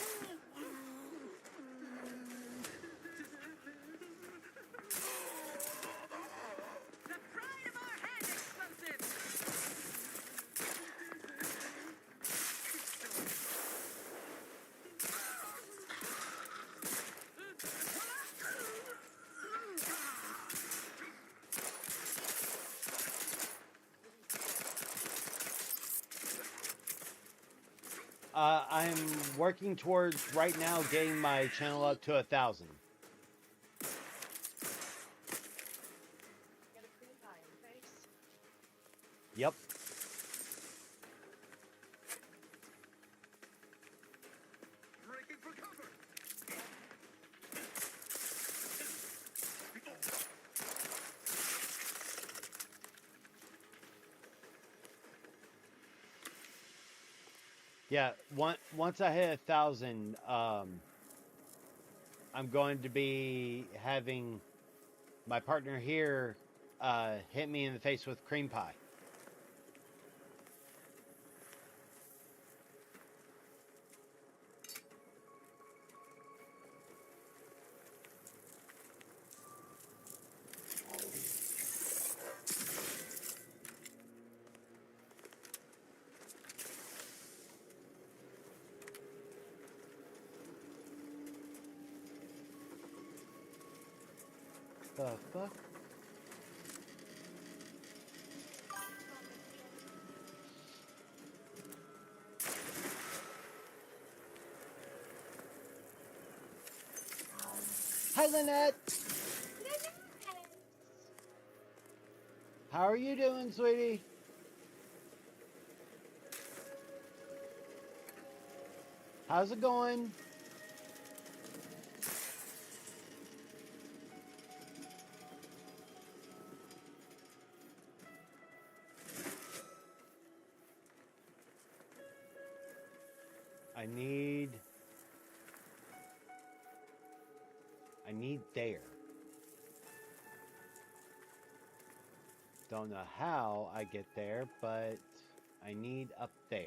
pride of our hand explosive! I'm working towards right now getting my channel up to 1,000. Get a cream pie in the face. Yep. Breaking for cover! Yeah, once I hit 1,000, I'm going to be having my partner here hit me in the face with cream pie. The fuck? Hi, Lynette. How are you doing, sweetie? How's it going? I need there. Don't know how I get there, but I need up there.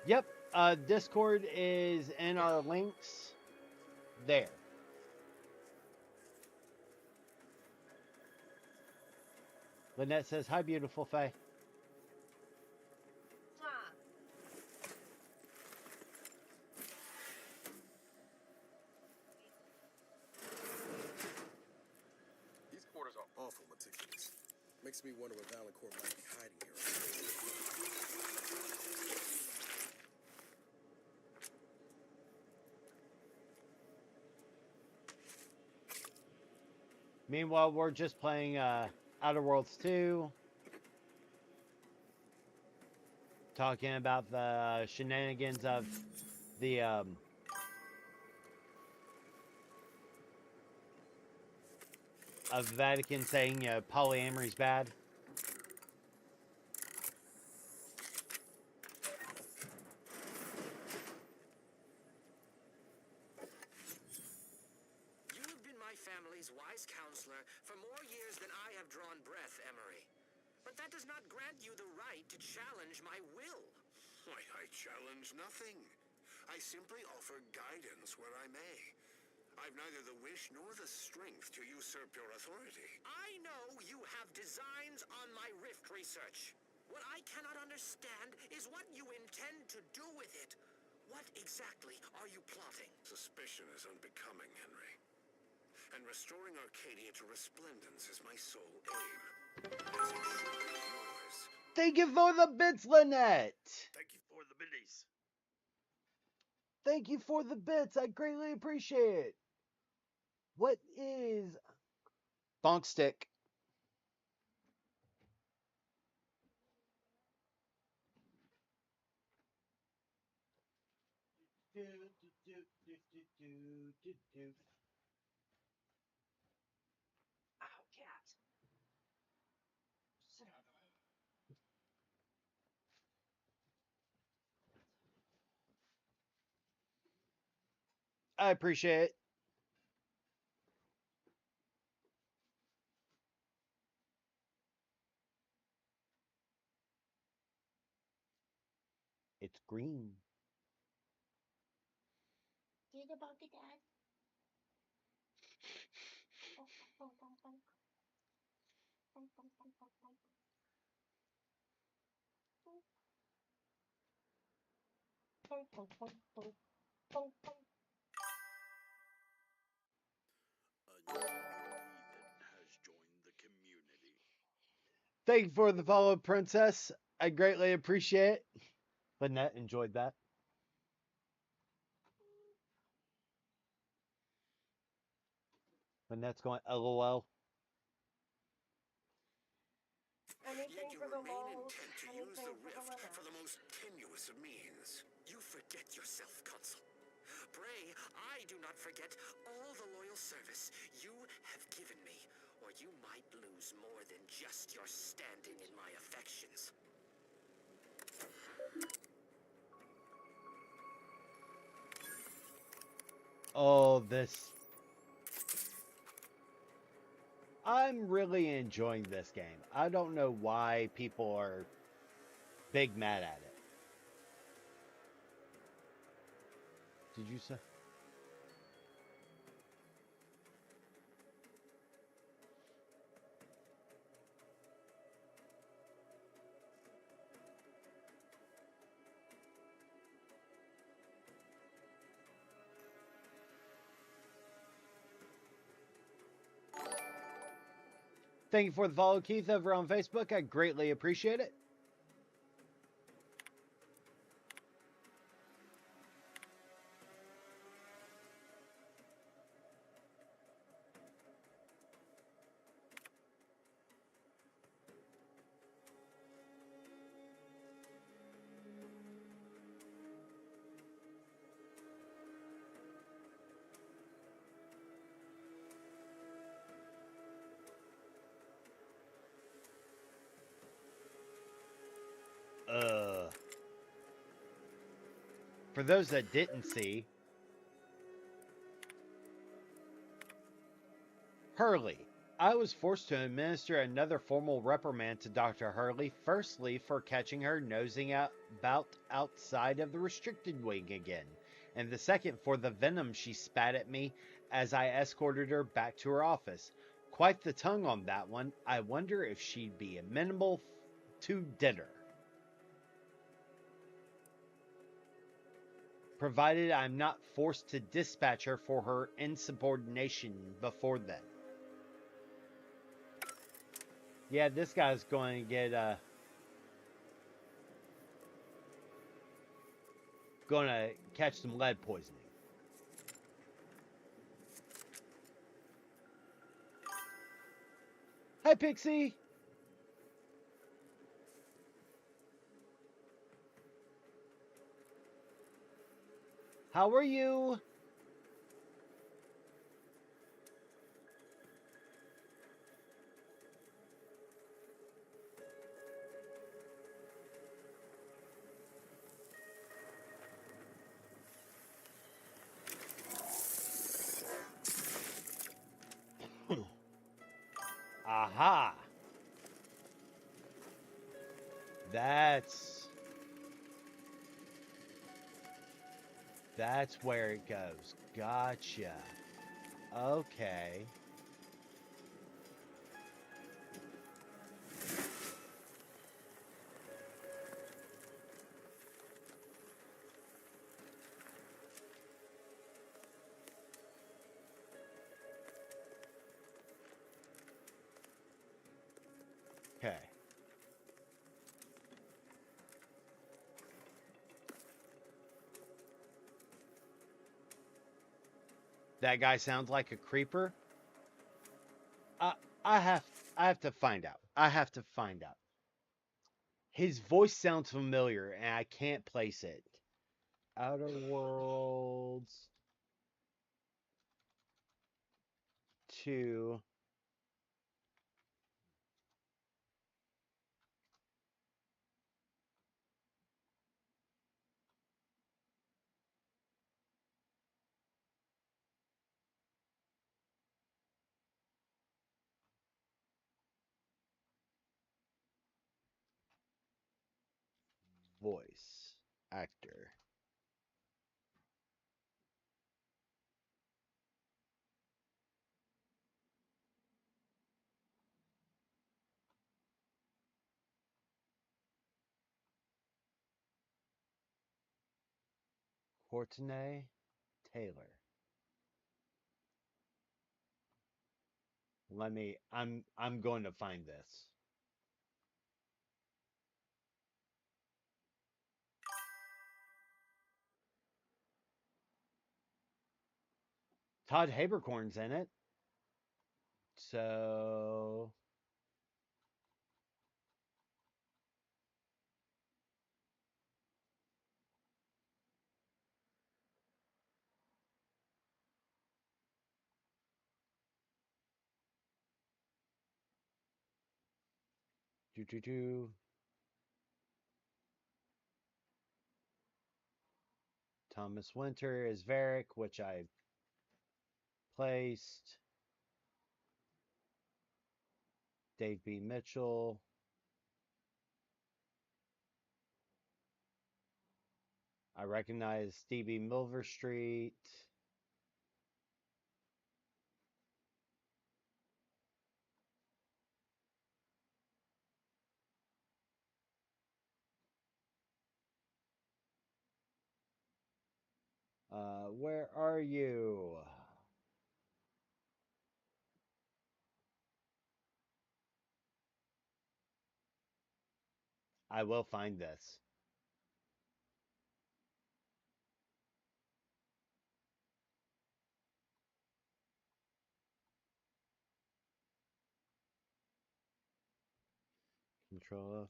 Yep, Discord is in our links there. Lynette says, hi, beautiful Faye. These quarters are awful meticulous. Makes me wonder what Valancourt might be hiding here. Meanwhile, we're just playing Outer Worlds 2. Talking about the shenanigans of the Vatican saying polyamory's bad. You have been my family's wise counselor for more years than I have drawn breath, Emery. But that does not grant you the right to challenge my will. Why, I challenge nothing. I simply offer guidance where I may. I've neither the wish nor the strength to usurp your authority. I know you have designs on my rift research. What I cannot understand is what you intend to do with it. What exactly are you plotting? Suspicion is unbecoming, Henry. And restoring Arcadia to resplendence is my sole aim. As it should be yours. Thank you for the bits, Lynette. Thank you for the biddies. Thank you for the bits. I greatly appreciate it. What is bonk stick? Ow, cat. Sit down. I appreciate it. It's green. Did about the dad? A new heathen has joined the community. Thank you for the follow, Princess. I greatly appreciate it. Lynette enjoyed that. Lynette's going LOL. Anything Yet you for the remain lols, intent to use anything the for the rift limit. for the most tenuous of means. You forget yourself, Consul. Pray, I do not forget all the loyal service you have given me, or you might lose more than just your standing in my affections. Oh, this. I'm really enjoying this game. I don't know why people are big mad at it. Did you say? Thank you for the follow, Keith, over on Facebook. I greatly appreciate it. For those that didn't see, Hurley. I was forced to administer another formal reprimand to Dr. Hurley, firstly for catching her nosing about outside of the restricted wing again, and the second for the venom she spat at me as I escorted her back to her office. Quite the tongue on that one. I wonder if she'd be amenable to dinner. Provided I'm not forced to dispatch her for her insubordination before then. Yeah, this guy's going to get going to catch some lead poisoning. Hi, Pixie. How are you? Aha. That's where it goes. Gotcha. Okay. Okay. That guy sounds like a creeper. Uh, I have I have to find out. I have to find out. His voice sounds familiar and I can't place it. Outer Worlds 2. Voice actor. Courtney Taylor. I'm going to find this. Todd Habercorn's in it. So do. Thomas Winter is Varric, which I placed. Dave B. Mitchell. I recognize Stevie Milverstreet. Where are you? I will find this. Control F.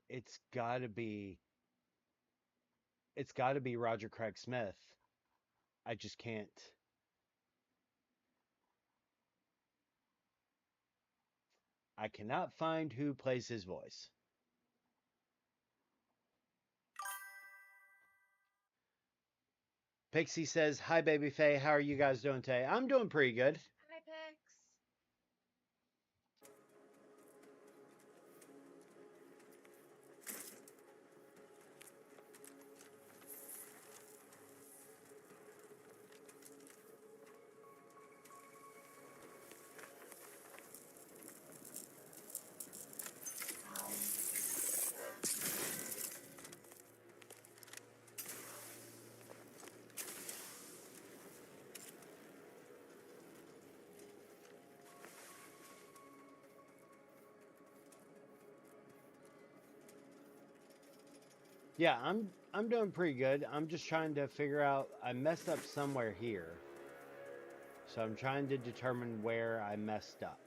It's gotta be Roger Craig Smith. I just can't. I cannot find who plays his voice. Pixie says, "Hi, Baby Faye. How are you guys doing today?" I'm doing pretty good. Hi, Pix. Yeah, I'm doing pretty good. I'm just trying to figure out. I messed up somewhere here, so I'm trying to determine where I messed up.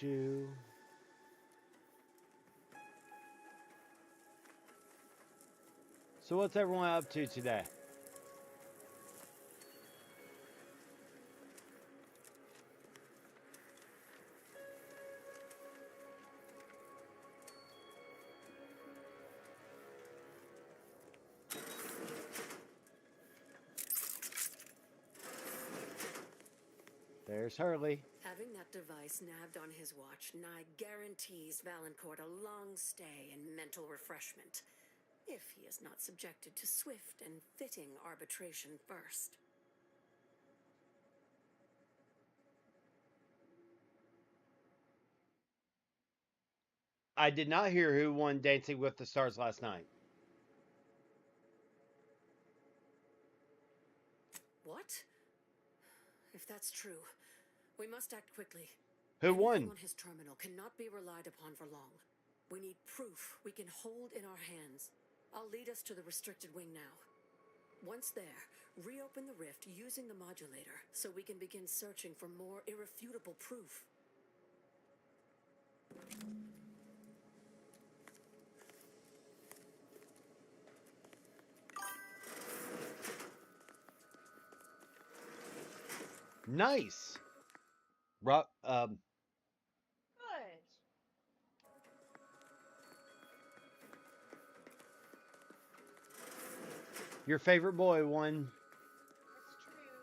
Do. So what's everyone up to today? There's Hurley. Having that device nabbed on his watch nigh guarantees Valancourt a long stay and mental refreshment, if he is not subjected to swift and fitting arbitration first. I did not hear who won Dancing with the Stars last night. What? If that's true, we must act quickly. Who Anything won? on his terminal cannot be relied upon for long. We need proof we can hold in our hands. I'll lead us to the restricted wing now. Once there, reopen the rift using the modulator so we can begin searching for more irrefutable proof. Nice. Good. Your favorite boy won. That's true.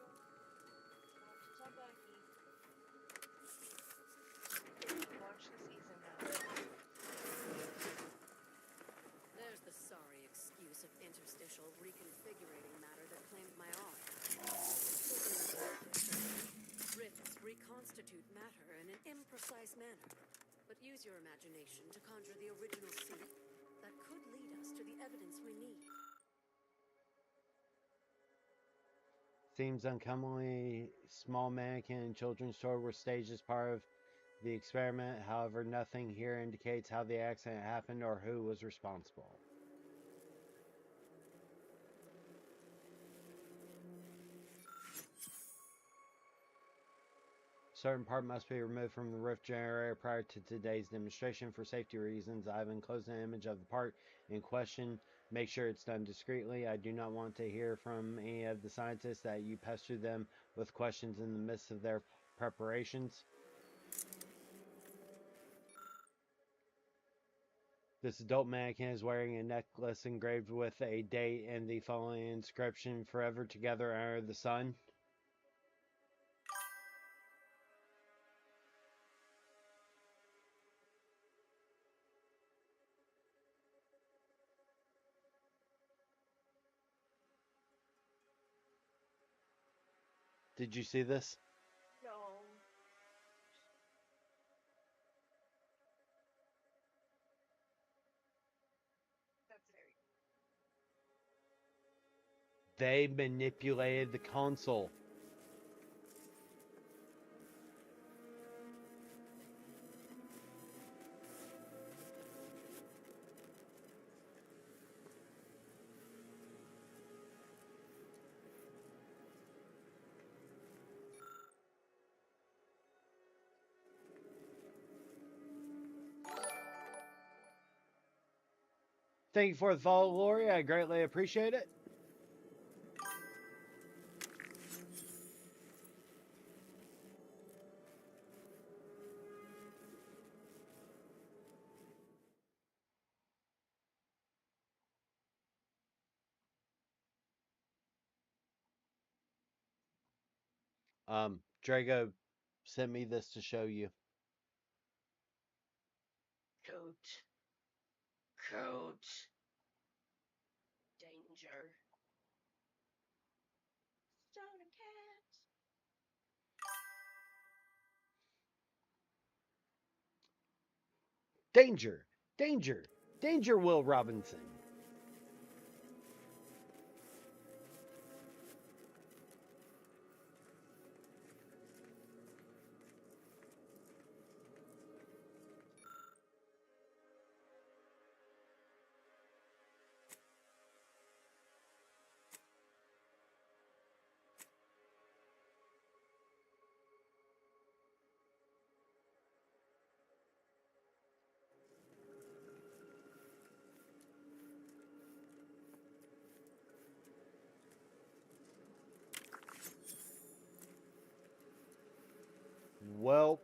I'll have to tell Bucky. Watch the season now. There's the sorry excuse of interstitial reconfigurating matter that claimed my arm. Rifts reconstitute matter in an imprecise manner, but use your imagination to conjure the original seed that could lead us to the evidence we need. Seems uncommonly small mannequin in children's store were staged as part of the experiment. However, nothing here indicates how the accident happened or who was responsible. Certain part must be removed from the rift generator prior to today's demonstration for safety reasons. I've enclosed an image of the part in question. Make sure it's done discreetly. I do not want to hear from any of the scientists that you pester them with questions in the midst of their preparations. This adult mannequin is wearing a necklace engraved with a date and the following inscription: "Forever together under the sun." Did you see this? No. That's very. They manipulated the console. Thank you for the follow, Lori. I greatly appreciate it. Drago sent me this to show you. Coat. Coat. Danger. Stoner cat. Danger! Danger! Danger, Will Robinson! Welp.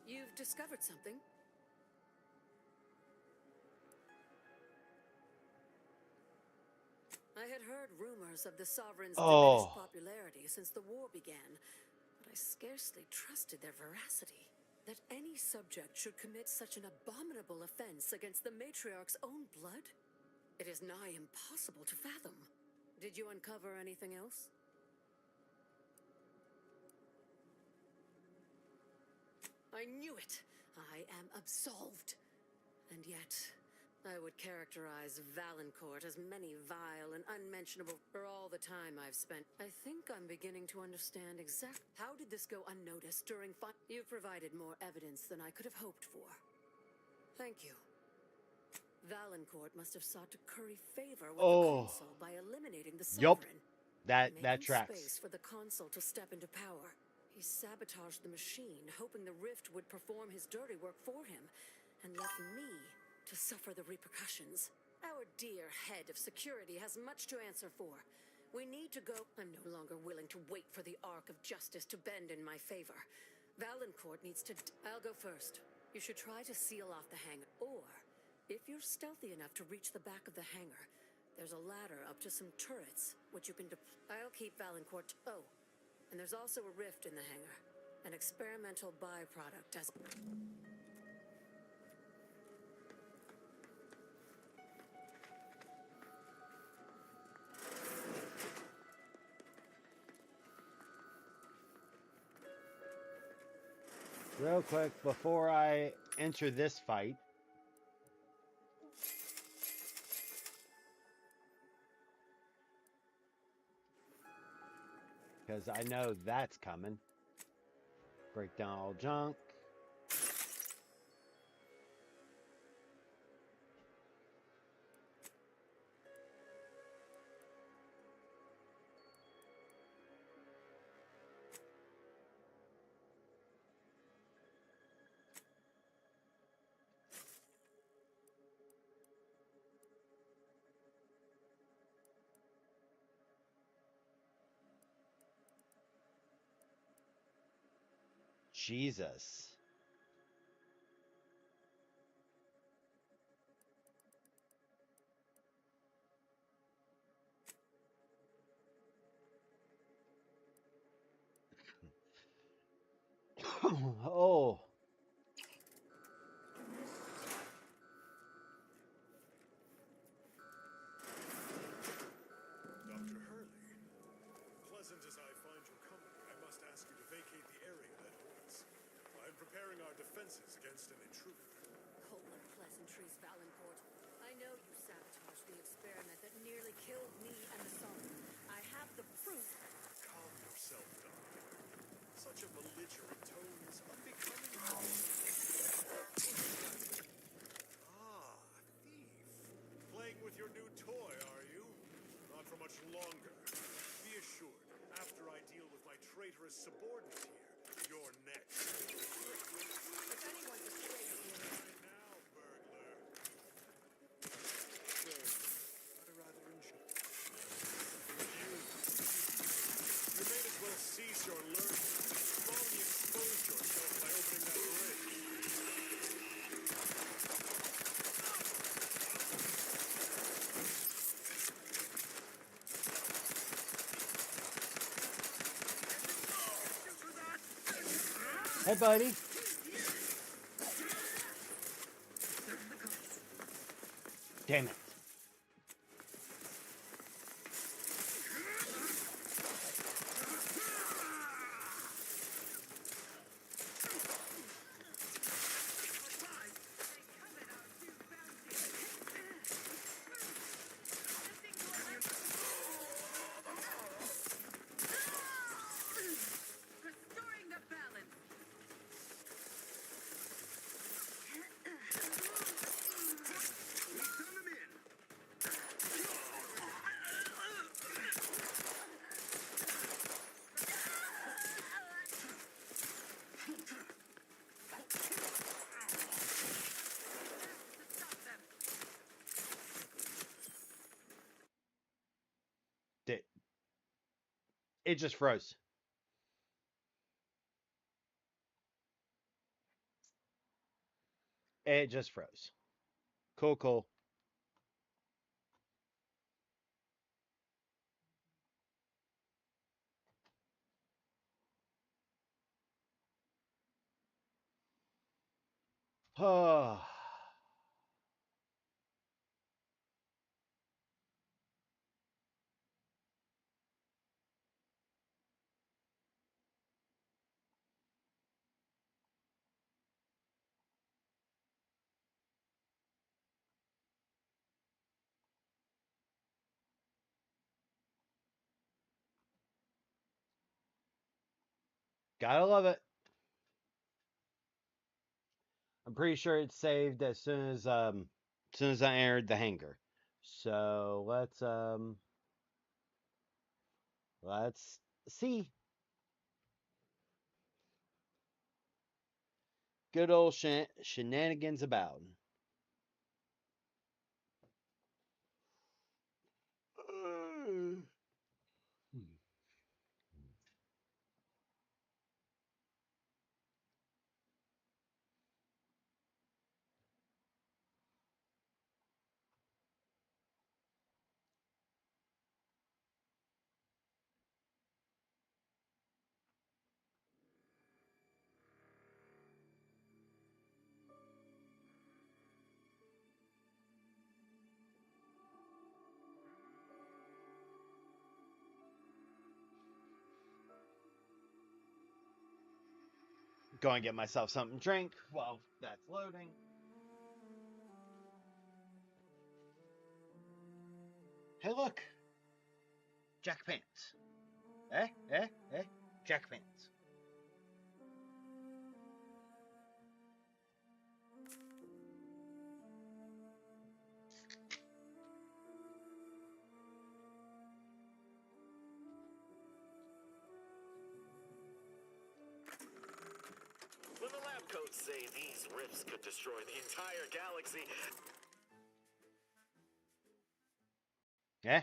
You've discovered something? I had heard rumors of the Sovereign's diminished Oh, popularity since the war began, but I scarcely trusted their veracity. That any subject should commit such an abominable offense against the matriarch's own blood? It is nigh impossible to fathom. Did you uncover anything else? I knew it! I am absolved! And yet, I would characterize Valancourt as many vile and unmentionable for all the time I've spent. I think I'm beginning to understand how did this go unnoticed during You've provided more evidence than I could have hoped for. Thank you. Valancourt must have sought to curry favor with the oh, Consul by eliminating the yup. Sovereign, That making tracks. space for the Consul to step into power. He sabotaged the machine, hoping the Rift would perform his dirty work for him, and left me to suffer the repercussions. Our dear head of security has much to answer for. We need to go. I'm no longer willing to wait for the arc of justice to bend in my favor. Valancourt needs to. I'll go first. You should try to seal off the hangar. Or, if you're stealthy enough to reach the back of the hangar, there's a ladder up to some turrets, which you can I'll keep Valancourt. Oh, and there's also a rift in the hangar. An experimental byproduct as. Real quick, before I enter this fight, because I know that's coming. Break down all junk. Jesus. Oh. Dr. Hurley, pleasant as I find your company, I must ask you to vacate the area at once. I am preparing our defenses against an intruder. Cold pleasantries, Valancourt. I know you sabotaged the experiment that nearly killed me and the Sovereign. I have the proof. Calm yourself, Doctor. Such a belligerent tone is unbecoming of you. Ah, thief. Playing with your new toy, are you? Not for much longer. Be assured, after I deal with my traitorous subordinate here, you're next. If anyone's a traitor here. Right now, burglar. I rather enjoy it. You may as well cease your learning. You've already exposed yourself by opening that bridge. Hey, buddy. Damn it. Restoring the balance. It just froze. It just froze. Cool, cool. Oh, gotta love it. I'm pretty sure it's saved as soon as I entered the hangar. So let's see. Good old shenanigans about. Go and get myself something to drink while that's loading. Hey, look, Jack Pants. Jack Pants. When the lab coats say these rifts could destroy the entire galaxy, Eh.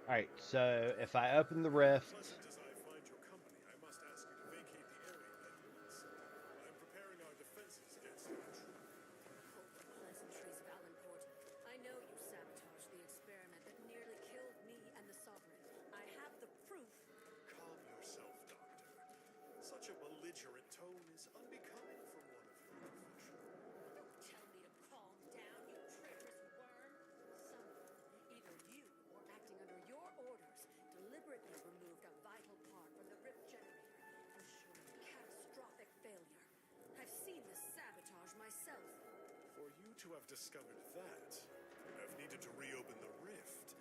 All right, so if I open the rift, Pleasant as I find your company, I must ask you to vacate the area at once. I'm preparing our defenses against an intruder. Hold the pleasantries, Valancourt. I know you sabotaged the experiment that nearly killed me and the Sovereign. I have the proof. Calm yourself, Doctor. Such a belligerent tone is unbecoming from one of your profession. Don't tell me to calm down, you traitorous worm. Someone, either you or acting under your orders, deliberately removed a vital part from the rift generator, ensuring catastrophic failure. I've seen this sabotage myself. For you to have discovered that, and have needed to reopen the rift.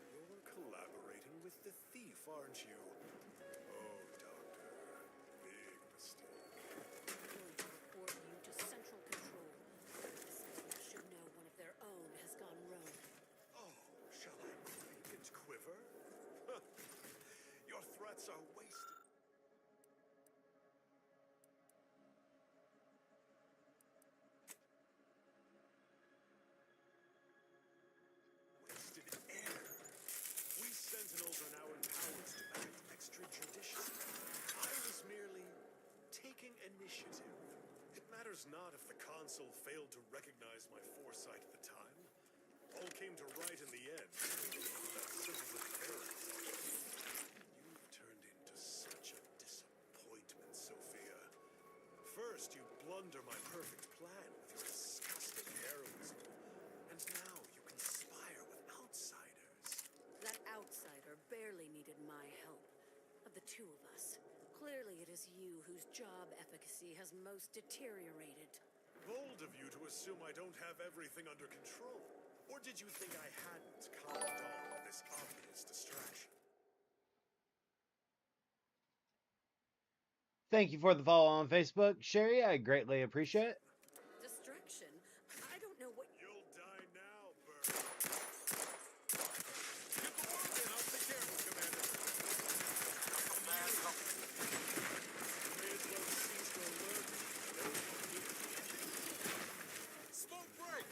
You're collaborating with the thief, aren't you? Oh, Doctor, big mistake. I'm going to report you to Central Control. The Sentinels should know one of their own has gone rogue. Oh, shall I quake and quiver? Your threats are wasted. Wasted air. We Sentinels are now empowered to act extrajudiciously. I was merely taking initiative. It matters not if the console failed to recognize my foresight at the time. All came to right in the end. That simple appearance. You've turned into such a disappointment, Sophia. First, you blunder my perfect plan with your disgusting heroism. And now you conspire with outsiders. That outsider barely needed my help. Of the two of us, clearly it is you whose job efficacy has most deteriorated. Bold of you to assume I don't have everything under control. Or did you think I hadn't calmed on this obvious distraction? thank you for the follow on Facebook, Sherry. I greatly appreciate it. Distraction? I don't know what. You'll die now, Bird. Get the word in. I'll take care of it, Commander. You may as well cease to alert me. Smoke break!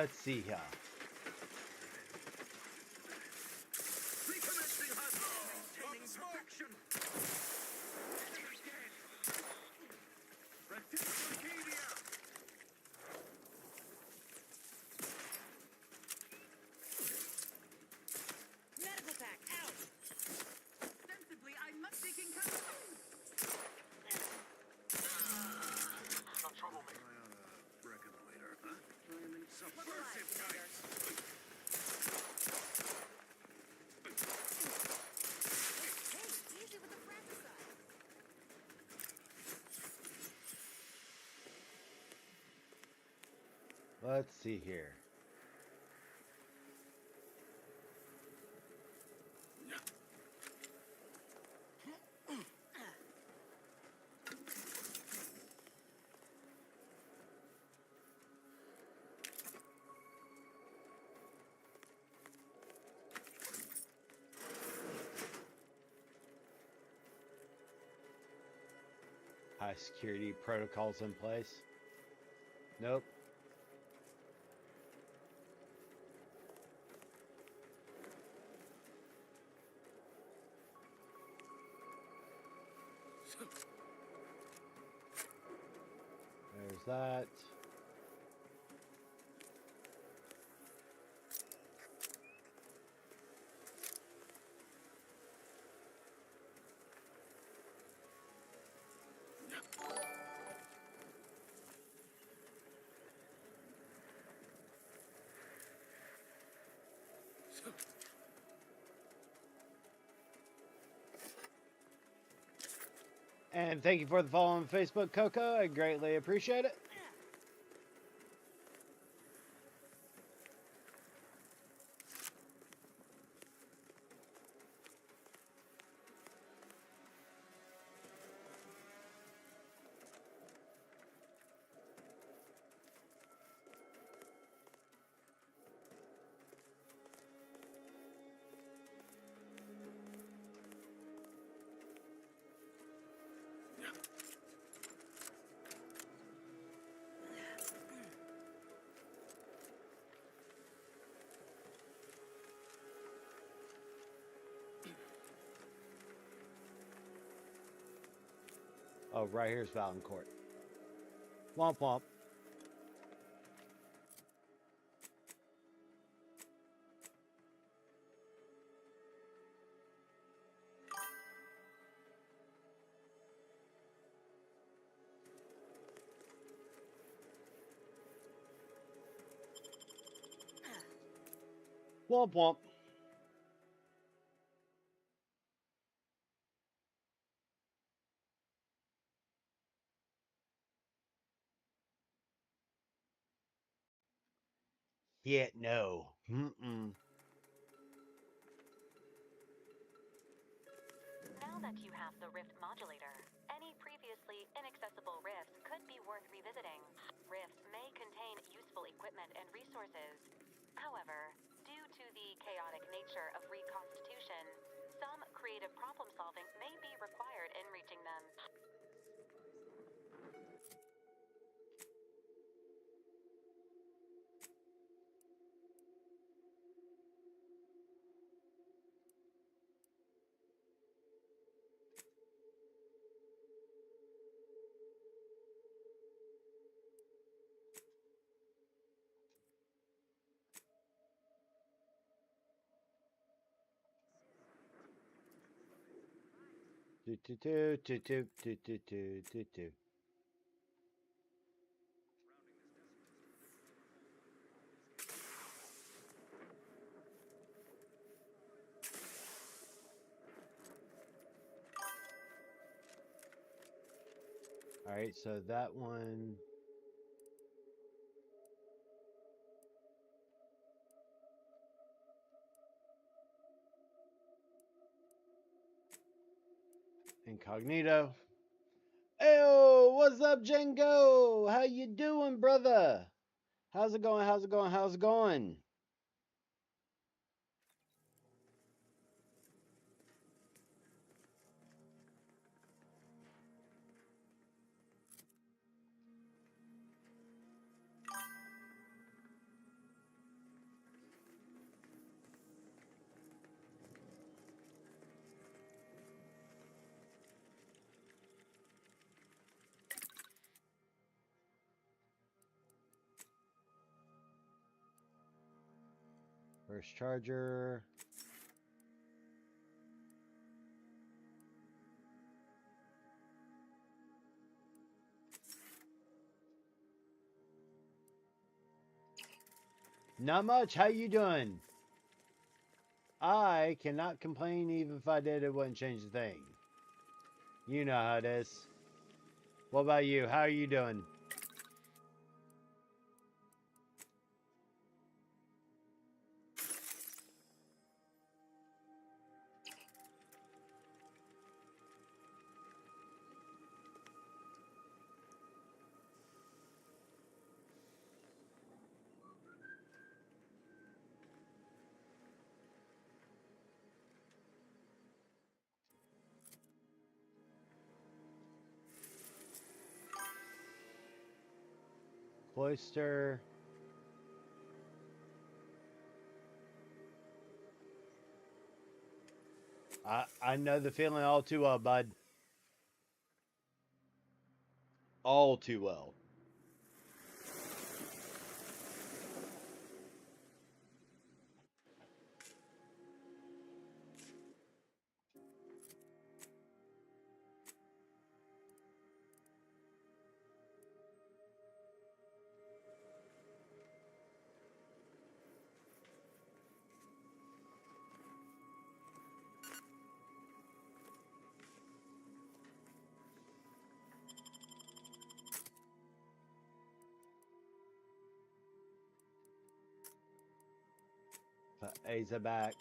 Let's see here. Recommencing hunt. Maintaining perfection. Enemy dead. Protect Arcadia. Medical pack out. Sensibly, I must be taking cover. No troublemaker. I ought to reckon later, huh? I am in subversive types. Hey, easy with the fratricide. Let's see here. High security protocols in place. Nope. There's that. And thank you for the follow on Facebook, Coco. I greatly appreciate it. Oh, right here's Valancourt. Womp womp. Womp womp. Yet no. Mm-mm. Now that you have the Rift modulator, any previously inaccessible rifts could be worth revisiting. Rifts may contain useful equipment and resources. However, due to the chaotic nature of reconstitution, some creative problem solving may be required in reaching them. Do, do, do, do, do, do, do, do, do, do. All right, so that one. Incognito. Ayo, what's up, Django? How you doing, brother? How's it going? How's it going? How's it going? First charger. Not much. How you doing? I cannot complain. Even if I did, it wouldn't change a thing. You know how it is. What about you? How are you doing? Cloister. I know the feeling all too well, bud. All too well. Put Asa back.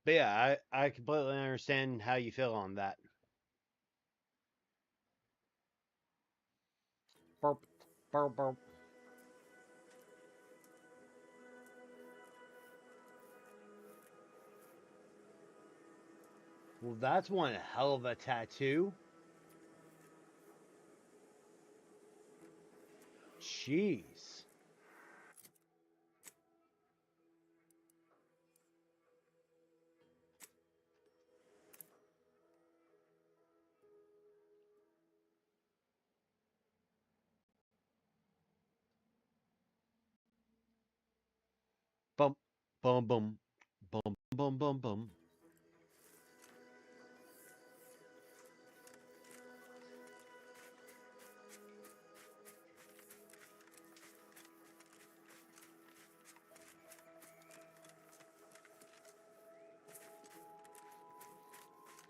But yeah, I completely understand how you feel on that. Burp, burp, burp. Well, that's one hell of a tattoo. Jeez. Bum, bum, bum, bum, bum, bum, bum.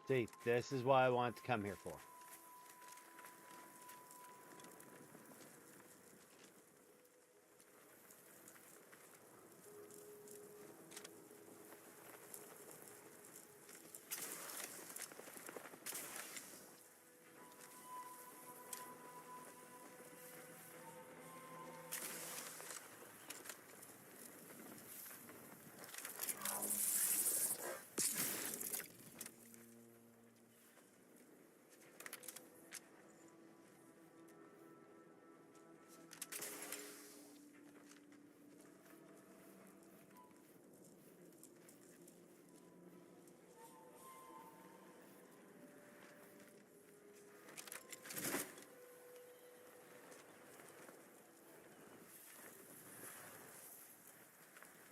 See, this is what I wanted to come here for.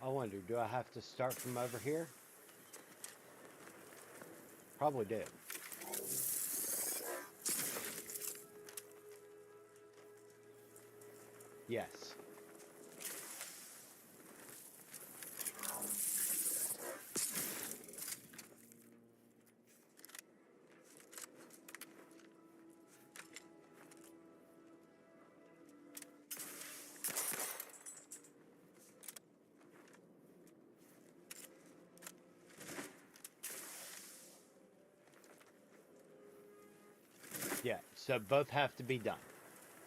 I wonder, do I have to start from over here? Probably do. Yes. Yeah, so both have to be done.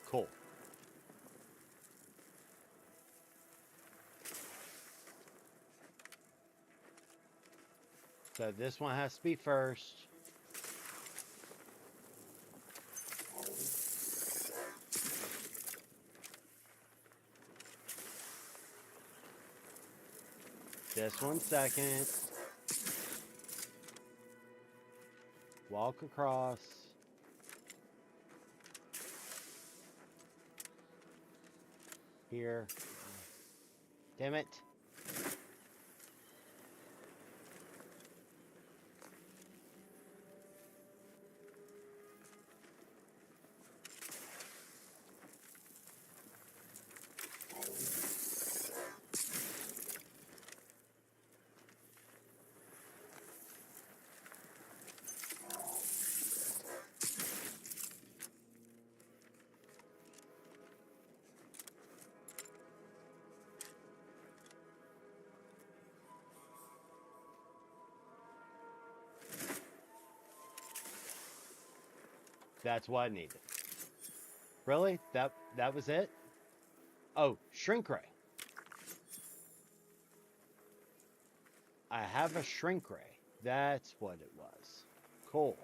Cool. So this one has to be first. This one second. Walk across. Here. Damn it. That's what I needed. Really? That was it? Oh, shrink ray. I have a shrink ray. That's what it was. Cool.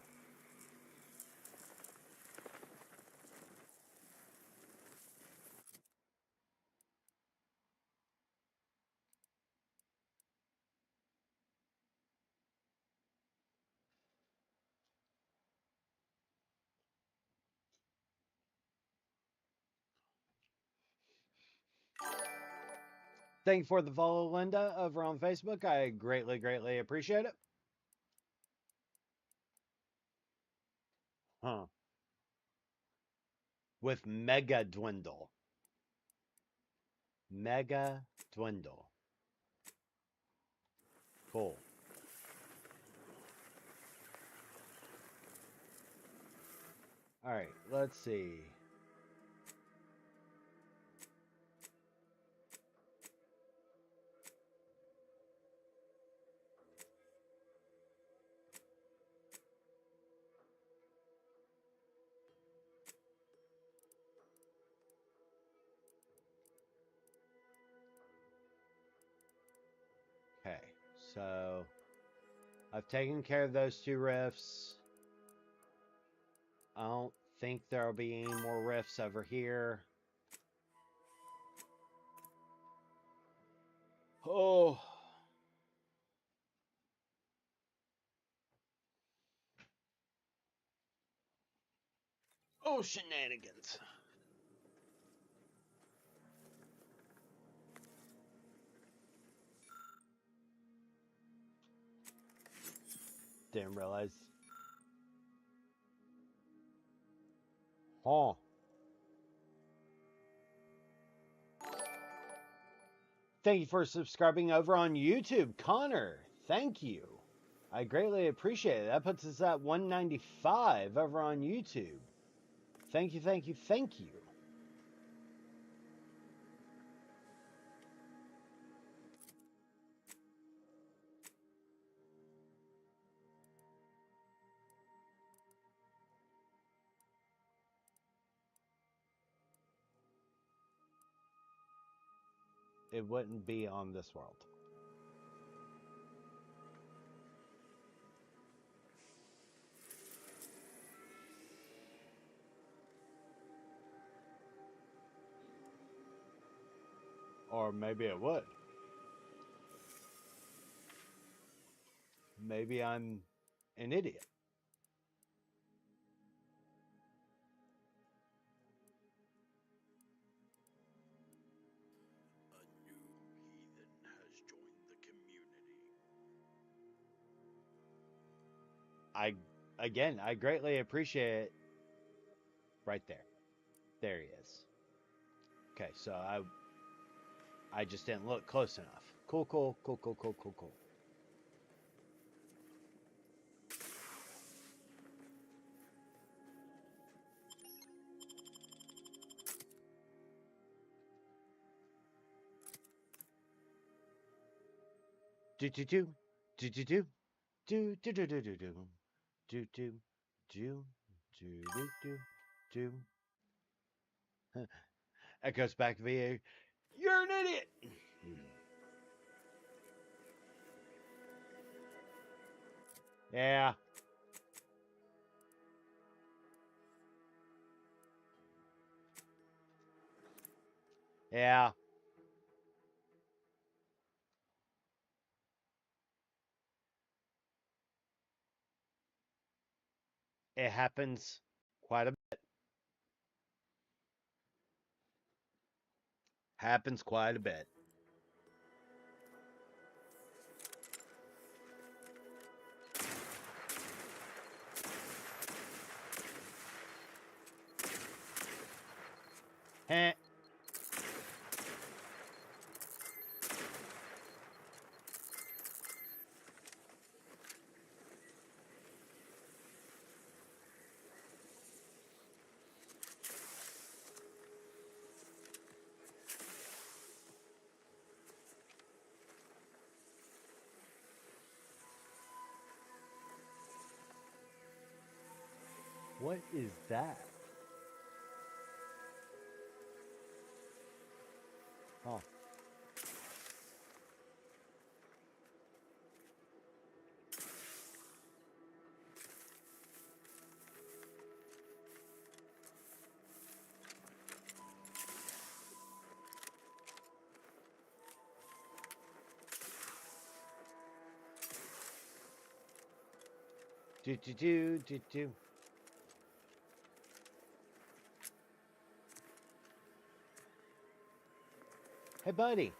Thank you for the follow, Linda, over on Facebook. I greatly, greatly appreciate it. Huh. With Mega Dwindle. Mega Dwindle. Cool. All right, let's see. Okay, so I've taken care of those two rifts. I don't think there'll be any more rifts over here. Oh. Oh, shenanigans. Didn't realize. Huh. Thank you for subscribing over on YouTube, Connor. Thank you. I greatly appreciate it. That puts us at 195 over on YouTube. Thank you, thank you, thank you. It wouldn't be on this world. Or maybe it would. Maybe I'm an idiot. A new heathen has joined the community. I greatly appreciate it. Right there. There he is. Okay, so I just didn't look close enough. Cool, cool, cool, cool, cool, cool, cool. Do do do do do do do do do do do do do do do do do do. That goes back to VA. You're an idiot. Yeah. Yeah. It happens quite a bit. Happens quite a bit. Heh. What is that? Oh. Do. Hey, buddy.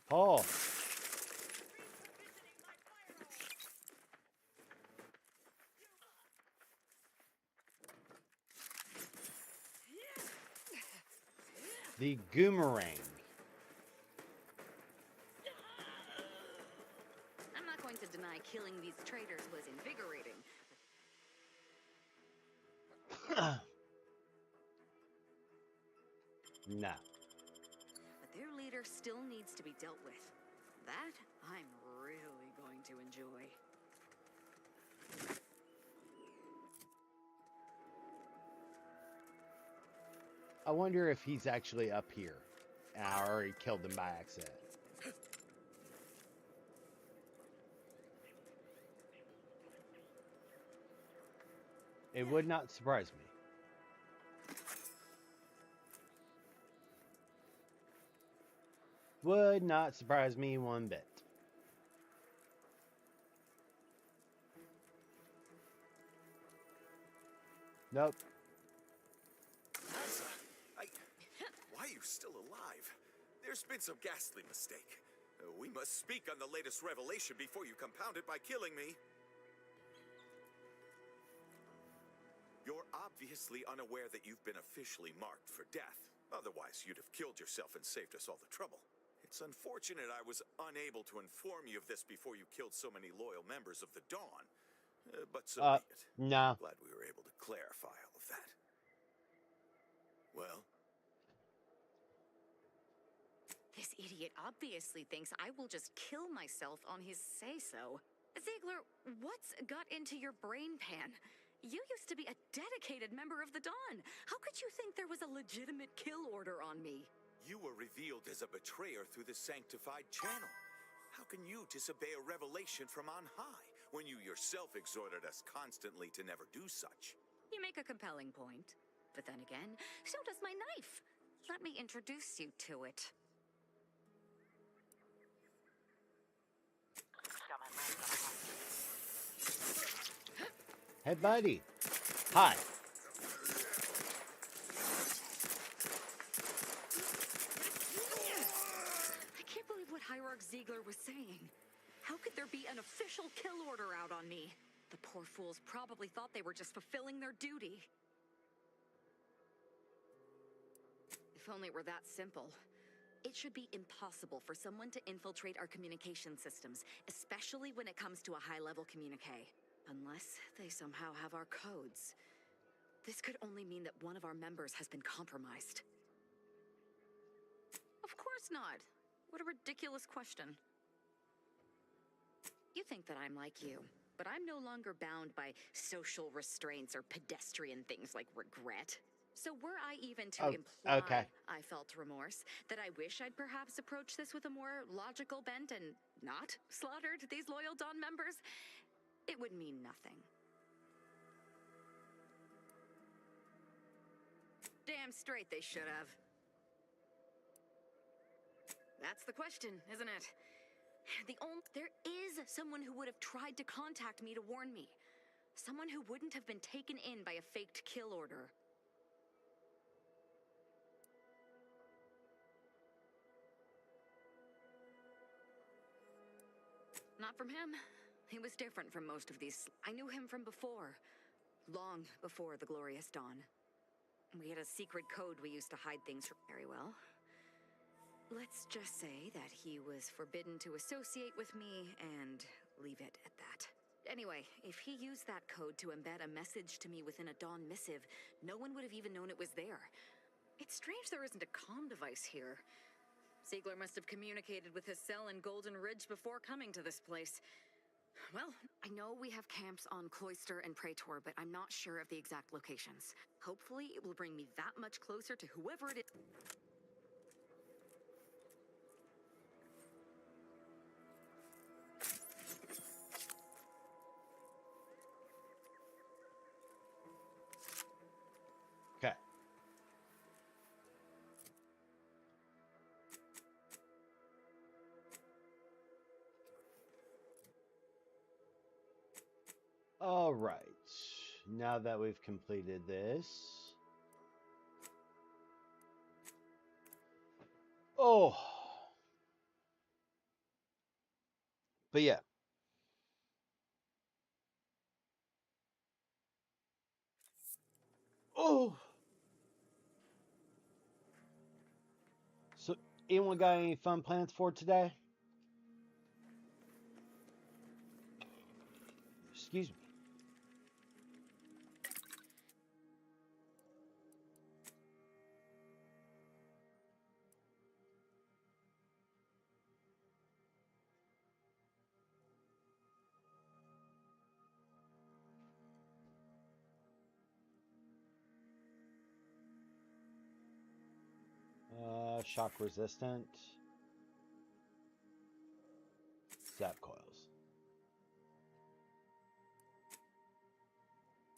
Paul. The Goomerang. I'm not going to deny killing these traitors was invigorating. No. But their leader still needs to be dealt with. That I'm really going to enjoy. I wonder if he's actually up here. And I already killed him by accident. It would not surprise me. Would not surprise me one bit. Nope. Why are you still alive? There's been some ghastly mistake. We must speak on the latest revelation before you compound it by killing me. You're obviously unaware that you've been officially marked for death. Otherwise, you'd have killed yourself and saved us all the trouble. It's unfortunate I was unable to inform you of this before you killed so many loyal members of the Dawn. But so be it. No. Glad we were able to clarify all of that. Well? This idiot obviously thinks I will just kill myself on his say-so. Ziegler, what's got into your brain pan? You used to be a dedicated member of the Dawn. How could you think there was a legitimate kill order on me? You were revealed as a betrayer through the sanctified channel. How can you disobey a revelation from on high when you yourself exhorted us constantly to never do such? You make a compelling point. But then again, so does my knife. Let me introduce you to it. Hey, buddy. Hi. I can't believe what Hierarch Ziegler was saying. How could there be an official kill order out on me? The poor fools probably thought they were just fulfilling their duty. If only it were that simple. It should be impossible for someone to infiltrate our communication systems, especially when it comes to a high-level communique. Unless they somehow have our codes. This could only mean that one of our members has been compromised. Of course not. What a ridiculous question. You think that I'm like you, but I'm no longer bound by social restraints or pedestrian things like regret. So were I even to Oh, imply okay. I felt remorse, that I wish I'd perhaps approached this with a more logical bent and not slaughtered these loyal Dawn members, it would mean nothing. Damn straight they should have. That's the question, isn't it? There is someone who would have tried to contact me to warn me. Someone who wouldn't have been taken in by a faked kill order. Not from him. He was different from most of these. I knew him from before. Long before the Glorious Dawn. We had a secret code we used to hide things from very well. Let's just say that he was forbidden to associate with me and leave it at that. Anyway, if he used that code to embed a message to me within a Dawn missive, no one would have even known it was there. It's strange there isn't a comm device here. Ziegler must have communicated with his cell in Golden Ridge before coming to this place. Well, I know we have camps on Cloister and Praetor, but I'm not sure of the exact locations. Hopefully, it will bring me that much closer to whoever it is. Okay. All right. Now that we've completed this. Oh. But yeah. Oh. So, anyone got any fun plans for today? Excuse me. Shock resistant. Zap coils.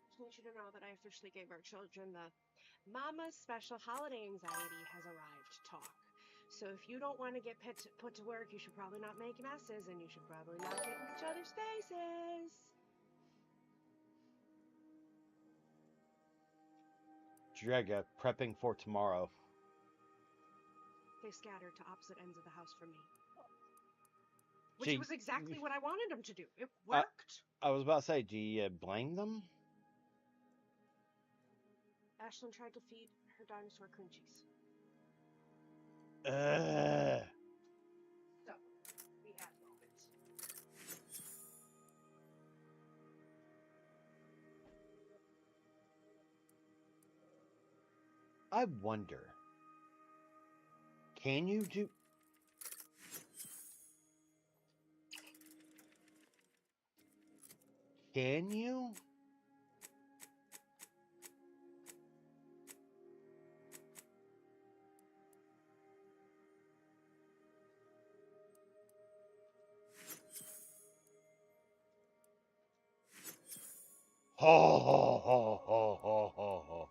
Just need you to know that I officially gave our children the Mama's Special Holiday Anxiety Has Arrived talk. So if you don't want to get put to work, you should probably not make messes, and you should probably not get in each other's faces. Drega, prepping for tomorrow. They scattered to opposite ends of the house from me. Which was exactly what I wanted them to do. It worked. I was about to say, do you blame them? Ashlyn tried to feed her dinosaur crunchies. So, we had moments. I wonder, can you do... Can you? Ho ho ho ho ho ho ho.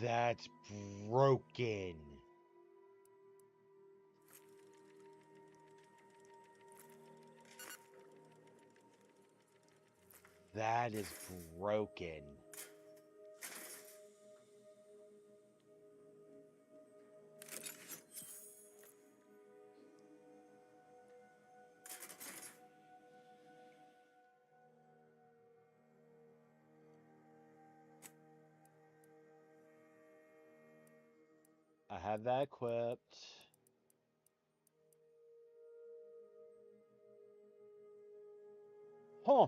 That's broken. That is broken. I have that equipped. Huh.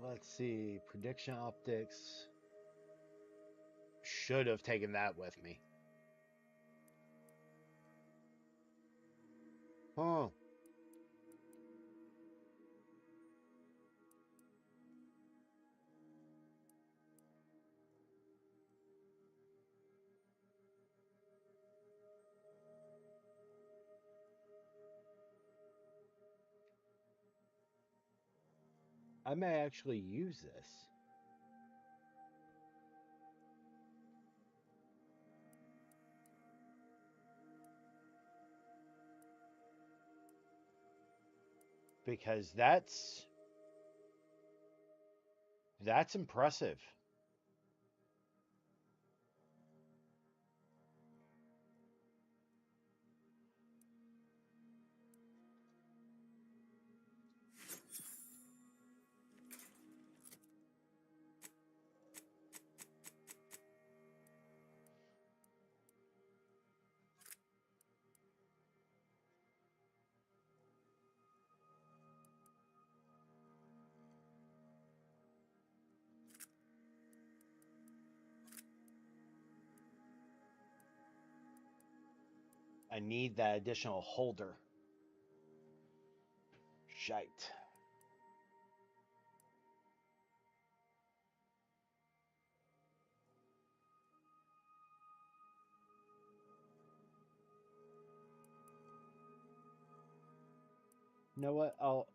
Let's see. Prediction optics. Should have taken that with me. Huh. I may actually use this. Because that's impressive. I need that additional holder. Shite. You know what? I'll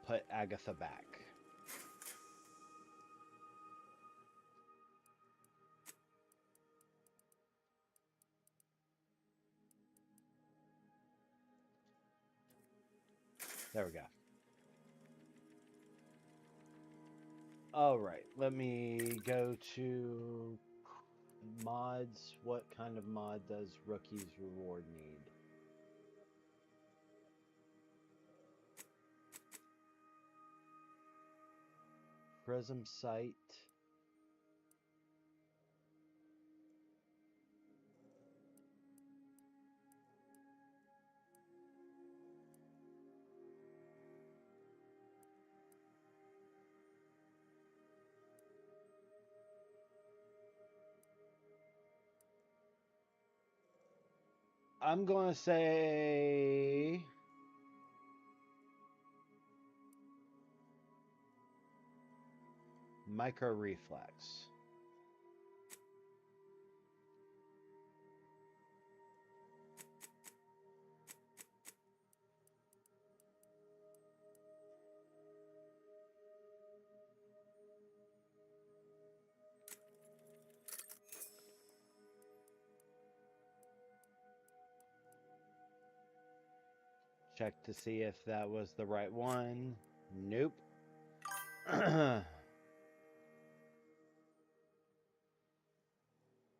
put Agatha back. There we go. All right, let me go to mods. What kind of mod does Rookie's Reward need? Prism Sight. I'm going to say Micro Reflex. Check to see if that was the right one. Nope.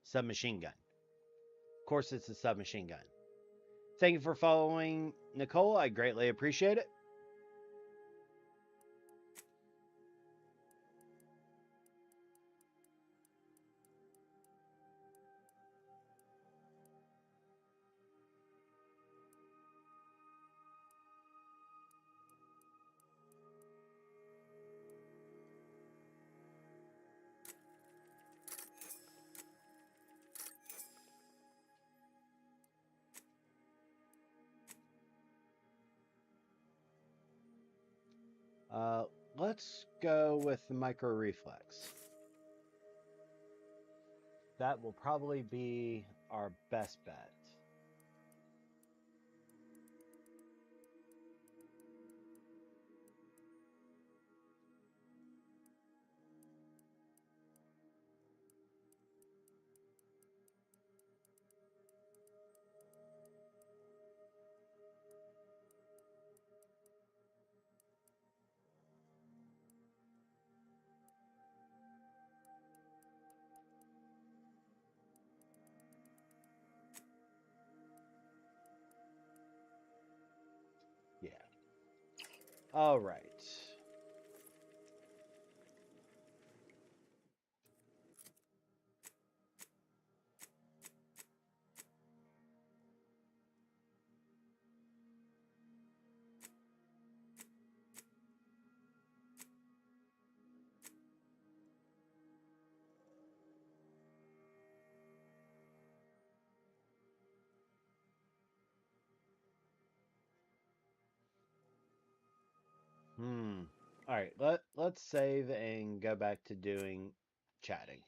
Submachine gun. Of course, it's a submachine gun. Thank you for following, Nicole. I greatly appreciate it. Let's go with the Micro Reflex. That will probably be our best bet. Yeah. All right. Hmm. All right, let's save and go back to doing chatting.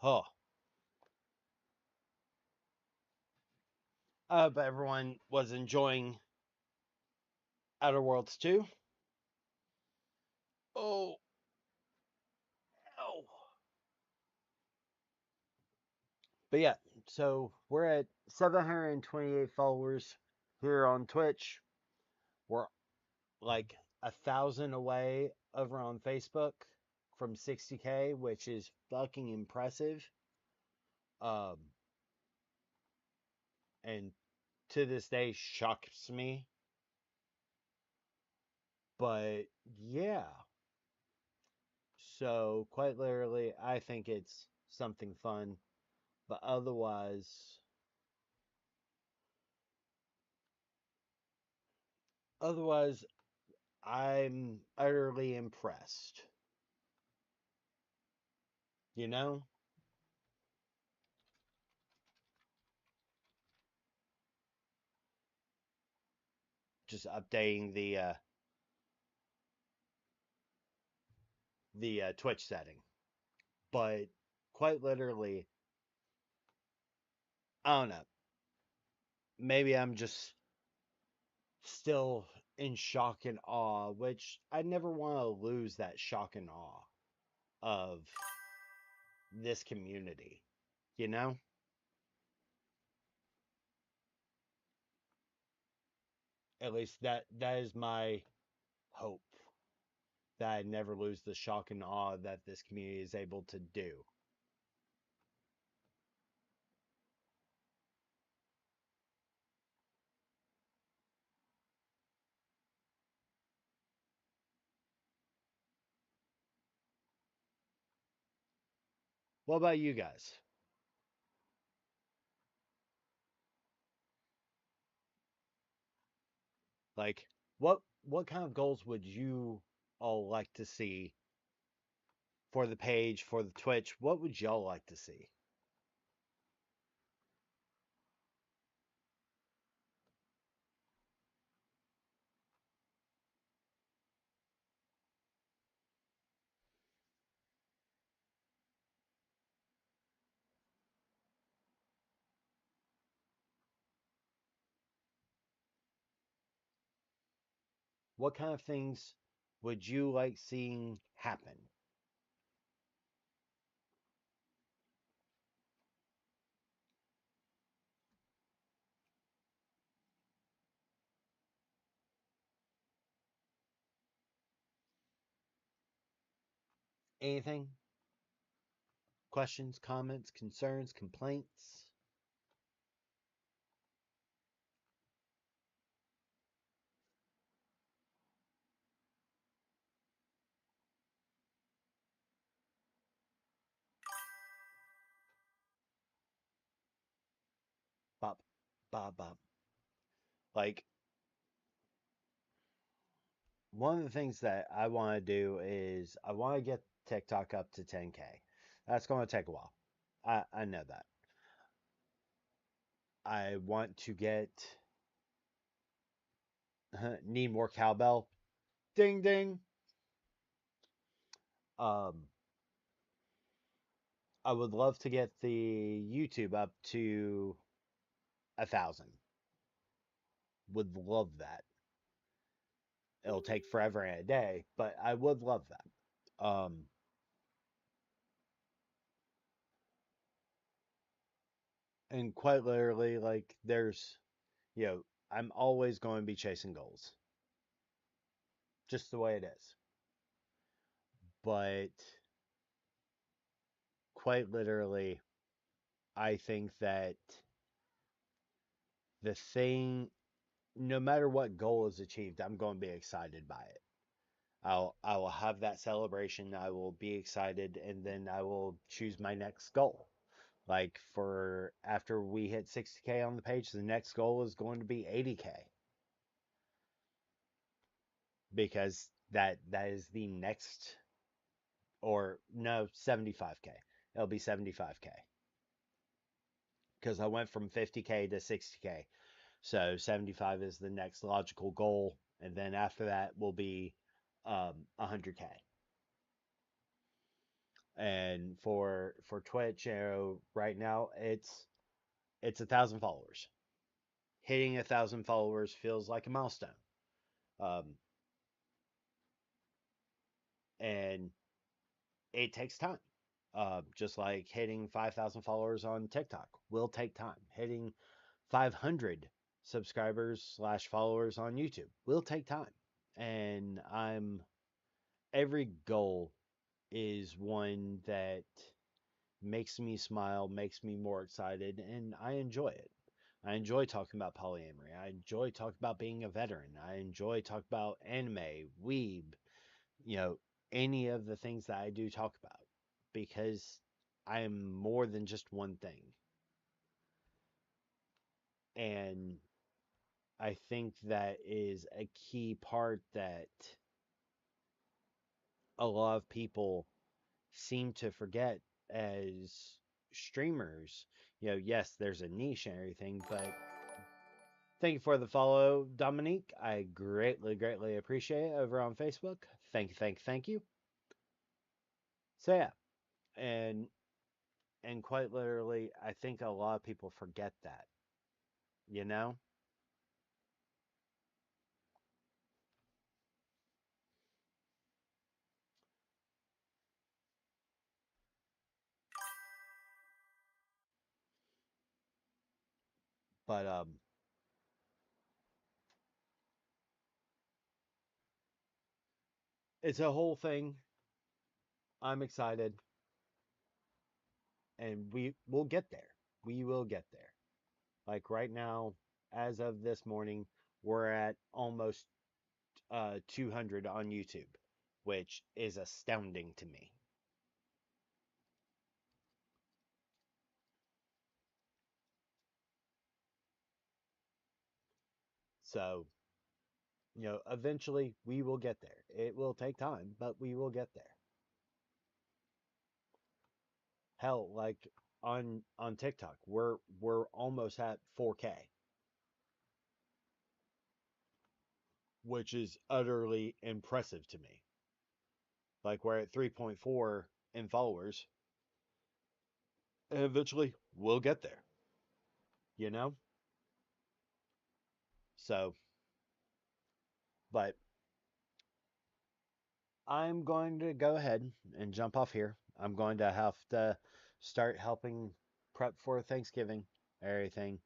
Oh, I hope everyone was enjoying Outer Worlds 2. Oh, oh. But yeah, so we're at 728 followers here on Twitch. We're like 1,000 away over on Facebook from 60K, which is fucking impressive. Um, and to this day shocks me. But yeah, so quite literally, I think it's something fun. But otherwise, I'm utterly impressed. You know, just updating the Twitch setting. But quite literally, I don't know. Maybe I'm just still in shock and awe, which I never want to lose that shock and awe of this community. You know? At least that is my hope, that I never lose the shock and awe that this community is able to do. What about you guys? Like, what kind of goals would you all like to see for the page, for the Twitch? What would y'all like to see? What kind of things would you like seeing happen? Anything? Questions, comments, concerns, complaints? Bop, bop, bop. Like, one of the things that I want to do is I want to get TikTok up to 10K. That's going to take a while. I know that. I want to get need more cowbell. Ding ding. Um, I would love to get the YouTube up to 1,000. Would love that. It'll take forever and a day, but I would love that. And quite literally, like, I'm always going to be chasing goals, just the way it is. But quite literally, I think that the thing, no matter what goal is achieved, I'm going to be excited by it. I will have that celebration. I will be excited, and then I will choose my next goal. Like, for after we hit 60K on the page, the next goal is going to be 80K, because that is the next, or no, 75K. It'll be 75K, because I went from 50K to 60K. So 75 is the next logical goal, and then after that will be 100K. And for Twitch, right now it's 1,000 followers. Hitting 1,000 followers feels like a milestone, um, and it takes time. Just like hitting 5,000 followers on TikTok will take time. Hitting 500 subscribers slash followers on YouTube will take time. And every goal is one that makes me smile, makes me more excited, and I enjoy it. I enjoy talking about polyamory. I enjoy talking about being a veteran. I enjoy talking about anime, weeb, you know, any of the things that I do talk about because I am more than just one thing. And I think that is a key part that a lot of people seem to forget as streamers. Yes, there's a niche and everything, but thank you for the follow, Dominique. I greatly, greatly appreciate it over on Facebook. Thank you, thank you, thank you. So yeah, and quite literally, I think a lot of people forget that, you know? But it's a whole thing. I'm excited, and we'll get there. We will get there. Like right now, as of this morning, we're at almost 200 on YouTube, which is astounding to me. So, eventually we will get there. It will take time, but we will get there. Hell, like on TikTok, we're almost at 4K, which is utterly impressive to me. Like we're at 3.4 in followers, and eventually we'll get there, you know? So, but I'm going to go ahead and jump off here. I'm going to have to start helping prep for Thanksgiving, everything.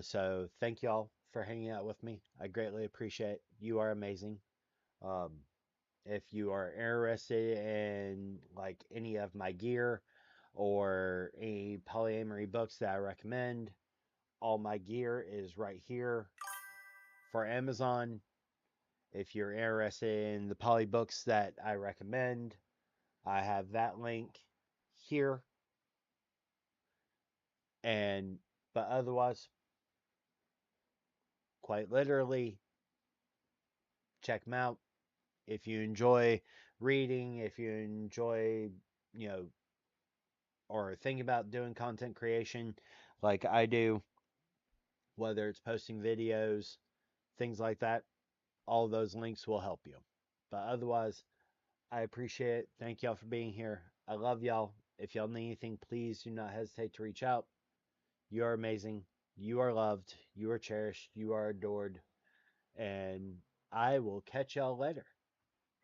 So thank y'all for hanging out with me. I greatly appreciate it. You are amazing. Um, if you are interested in like any of my gear or any polyamory books that I recommend, all my gear is right here for Amazon. If you're interested in the poly books that I recommend, I have that link here. And but otherwise, quite literally, check them out. If you enjoy reading, if you enjoy, you know, or think about doing content creation like I do, whether it's posting videos, things like that, all those links will help you. But otherwise, I appreciate it. Thank y'all for being here. I love y'all. If y'all need anything, please do not hesitate to reach out. You are amazing. You are loved. You are cherished. You are adored. And I will catch y'all later.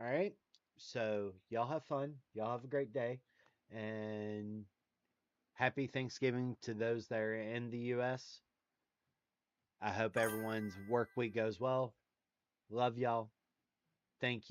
All right? So, y'all have fun. Y'all have a great day. And happy Thanksgiving to those that are in the U.S. I hope everyone's work week goes well. Love y'all. Thank you.